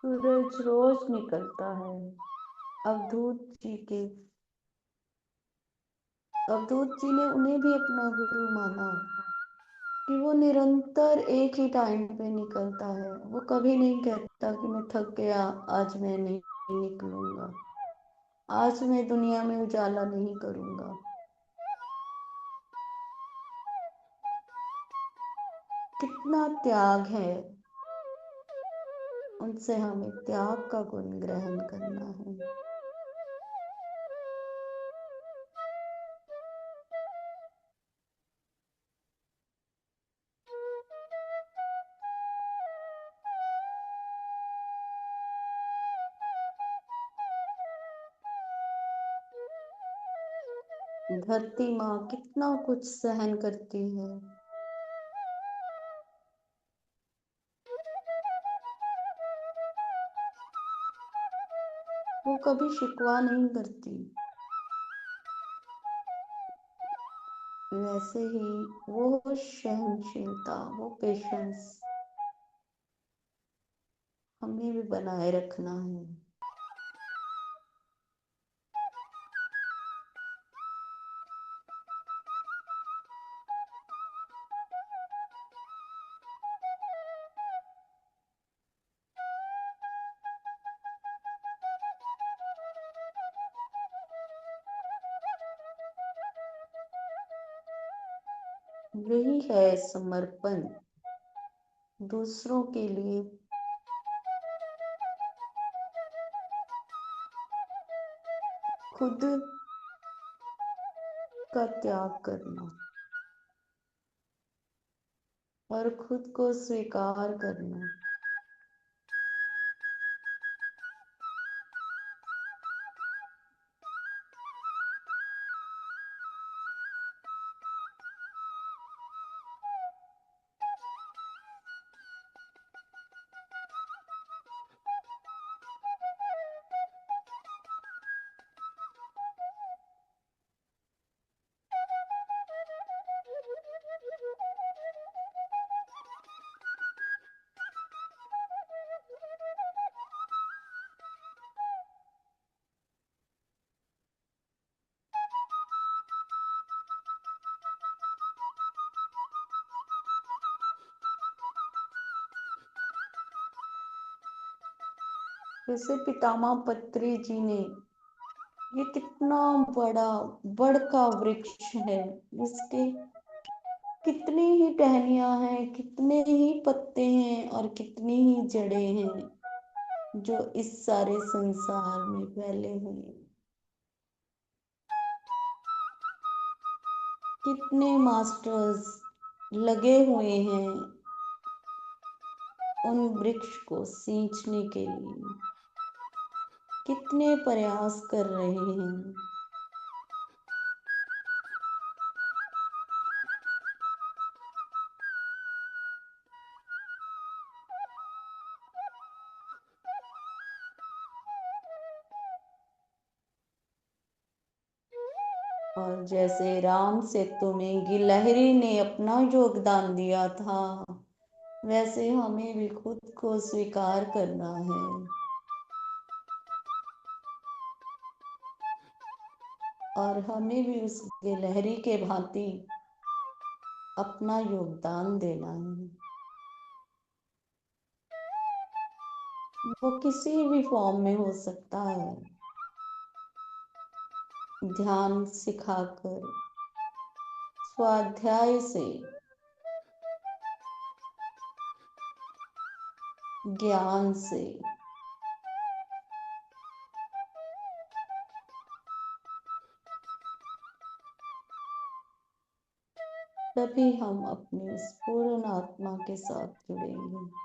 सूरज रोज निकलता है। अवधूत जी के अवधूत जी ने उन्हें भी अपना गुरु माना कि वो निरंतर एक ही टाइम पे निकलता है। वो कभी नहीं कहता कि मैं थक गया, आज मैं नहीं निकलूंगा, आज मैं दुनिया में उजाला नहीं करूंगा। कितना त्याग है। उनसे हमें त्याग का गुण ग्रहण करना है। धरती माँ कितना कुछ सहन करती है। वो कभी शिकवा नहीं करती। वैसे ही वो सहनशीलता, वो पेशेंस हमें भी बनाए रखना है। यही है समर्पण दूसरों के लिए। खुद का त्याग करना और खुद को स्वीकार करना। जैसे पितामह पत्री जी ने, ये कितना बड़ा बड़ का वृक्ष है। इसके कितनी ही टहनियां हैं, कितने ही पत्ते हैं और कितनी ही जड़ें हैं जो इस सारे संसार में फैले हुए हैं। कितने मास्टर्स लगे हुए हैं उन वृक्ष को सींचने के लिए, कितने प्रयास कर रहे हैं। और जैसे राम सेतु में गिलहरी ने अपना योगदान दिया था, वैसे हमें भी खुद को स्वीकार करना है और हमें भी उस गिलहरी के भांति अपना योगदान देना है। वो किसी भी फॉर्म में हो सकता है। ध्यान सिखाकर, स्वाध्याय से, ज्ञान से, तभी हम अपनी उस पूर्ण आत्मा के साथ जुड़ेंगे।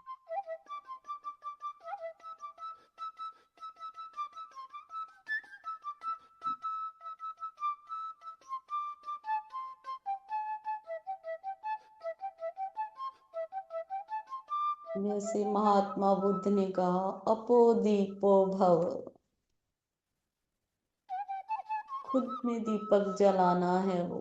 जैसे महात्मा बुद्ध ने कहा, अपो दीपो भव, खुद में दीपक जलाना है वो।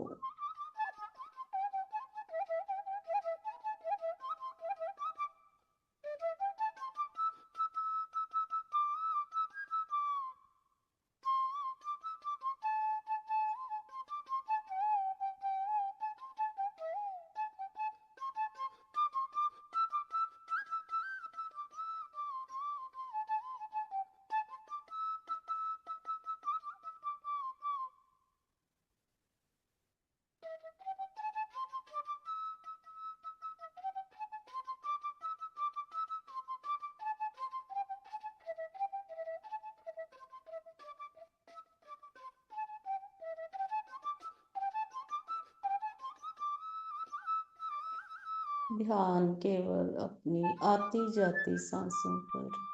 ध्यान केवल अपनी आती जाती सांसों पर।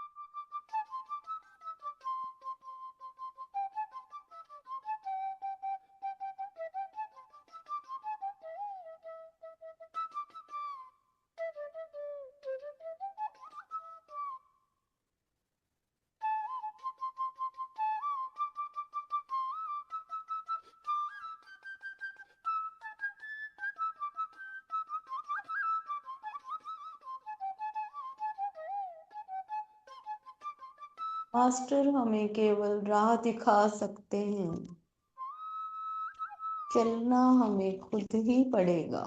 मास्टर हमें केवल राह दिखा सकते हैं, चलना हमें खुद ही पड़ेगा।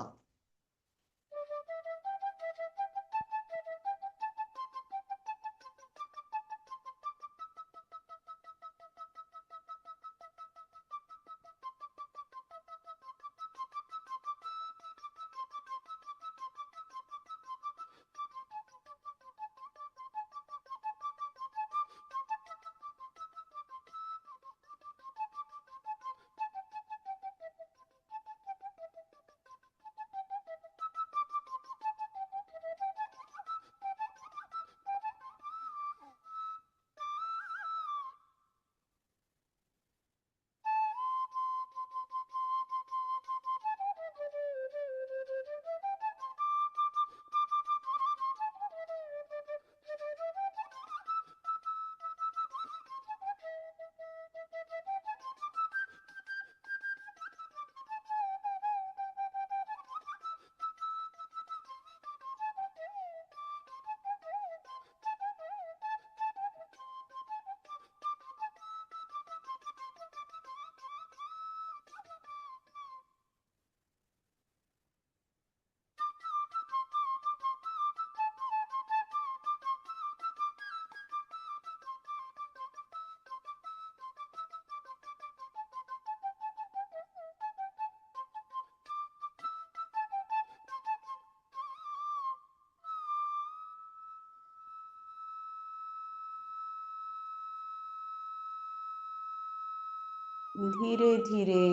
धीरे धीरे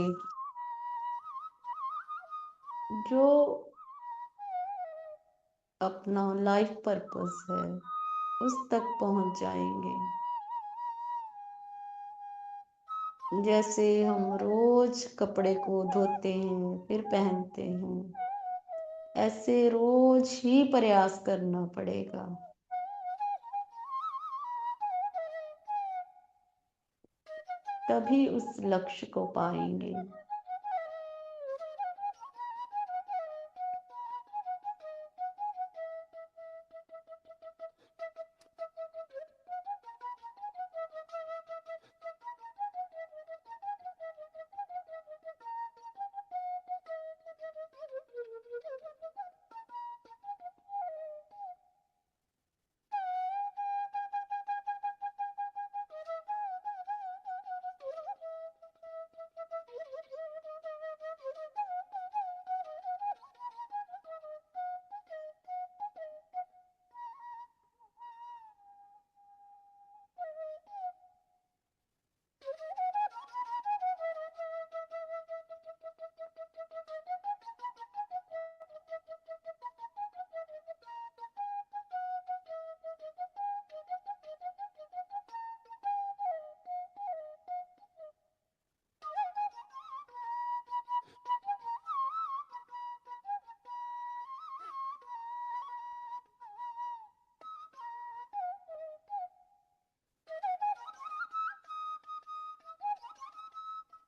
जो अपना लाइफ पर्पस है उस तक पहुंच जाएंगे। जैसे हम रोज कपड़े को धोते हैं फिर पहनते हैं, ऐसे रोज ही प्रयास करना पड़ेगा। तभी उस लक्ष्य को पाएंगे।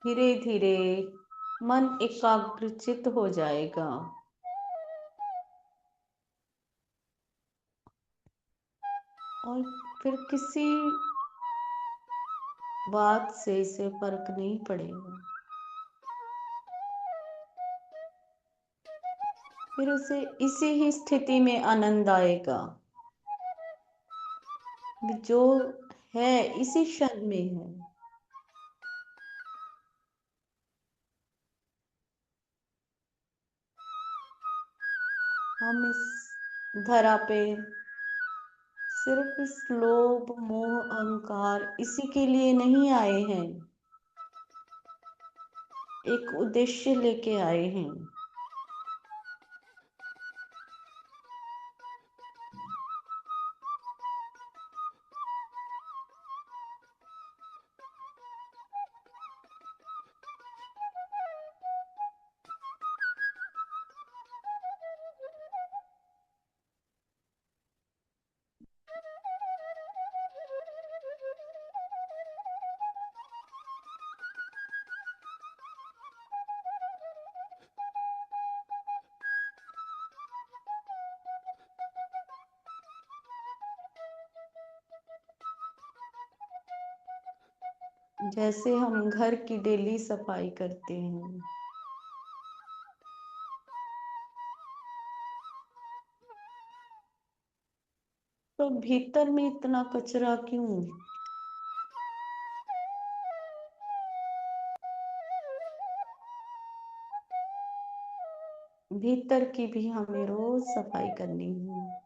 धीरे धीरे मन एकाग्रचित हो जाएगा और फिर किसी बात से इसे फर्क नहीं पड़ेगा। फिर उसे इसी ही स्थिति में आनंद आएगा जो है इसी क्षण में है। हम इस धरा पे सिर्फ इस लोभ मोह अहंकार इसी के लिए नहीं आए हैं, एक उद्देश्य लेके आए हैं। जैसे हम घर की डेली सफाई करते हैं, तो भीतर में इतना कचरा क्यों? भीतर की भी हमें रोज सफाई करनी है।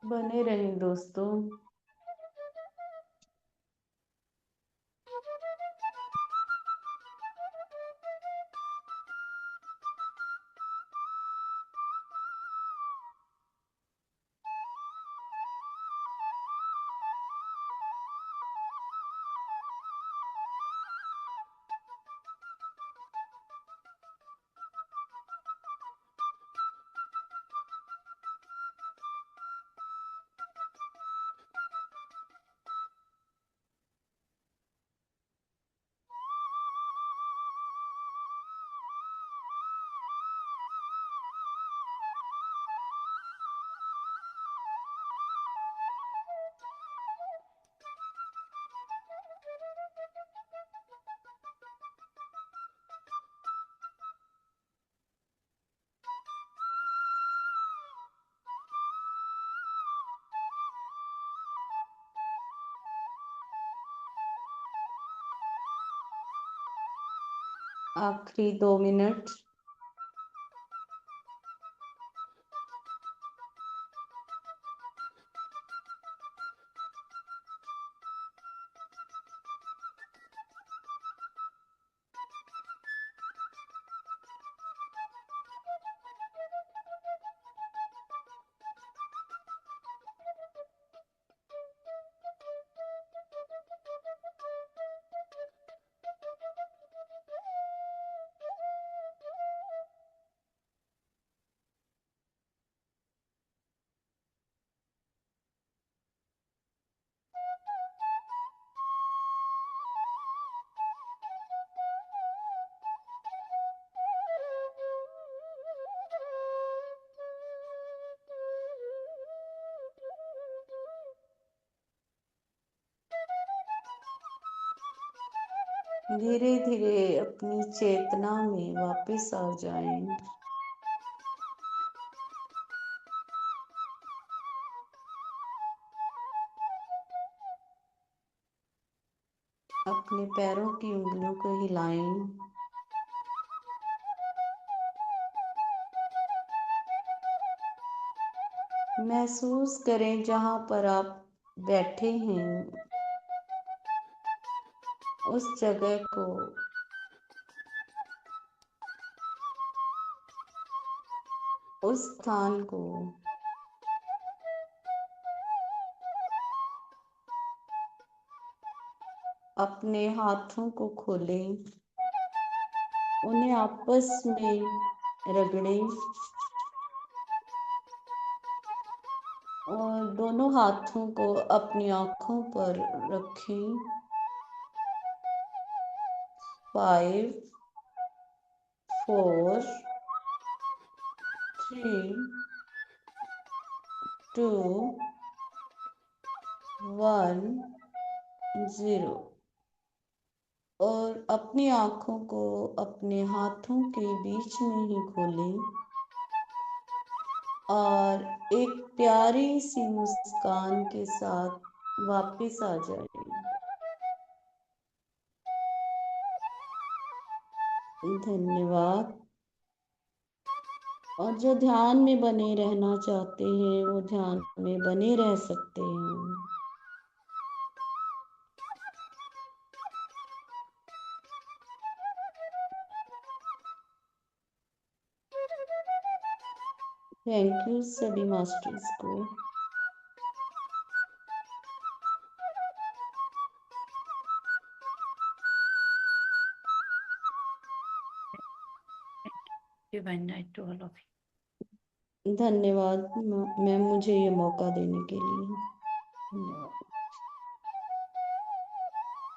बने रहें दोस्तों। आखिरी 2 मिनट। धीरे धीरे अपनी चेतना में वापस आ जाएं। अपने पैरों की उंगलियों को हिलाएं। महसूस करें जहां पर आप बैठे हैं उस जगह को, उस स्थान को। अपने हाथों को खोलें, उन्हें आपस में रगड़ें और दोनों हाथों को अपनी आंखों पर रखें। 5, 4, 3 2 1 0। और अपनी आंखों को अपने हाथों के बीच में ही खोलें और एक प्यारी सी मुस्कान के साथ वापस आ जाए। धन्यवाद। और जो ध्यान में बने रहना चाहते हैं वो ध्यान में बने रह सकते हैं। थैंक यू सभी मास्टर्स को। Divine night to all of you. धन्यवाद मैम मुझे ये मौका देने के लिए। धन्यवाद।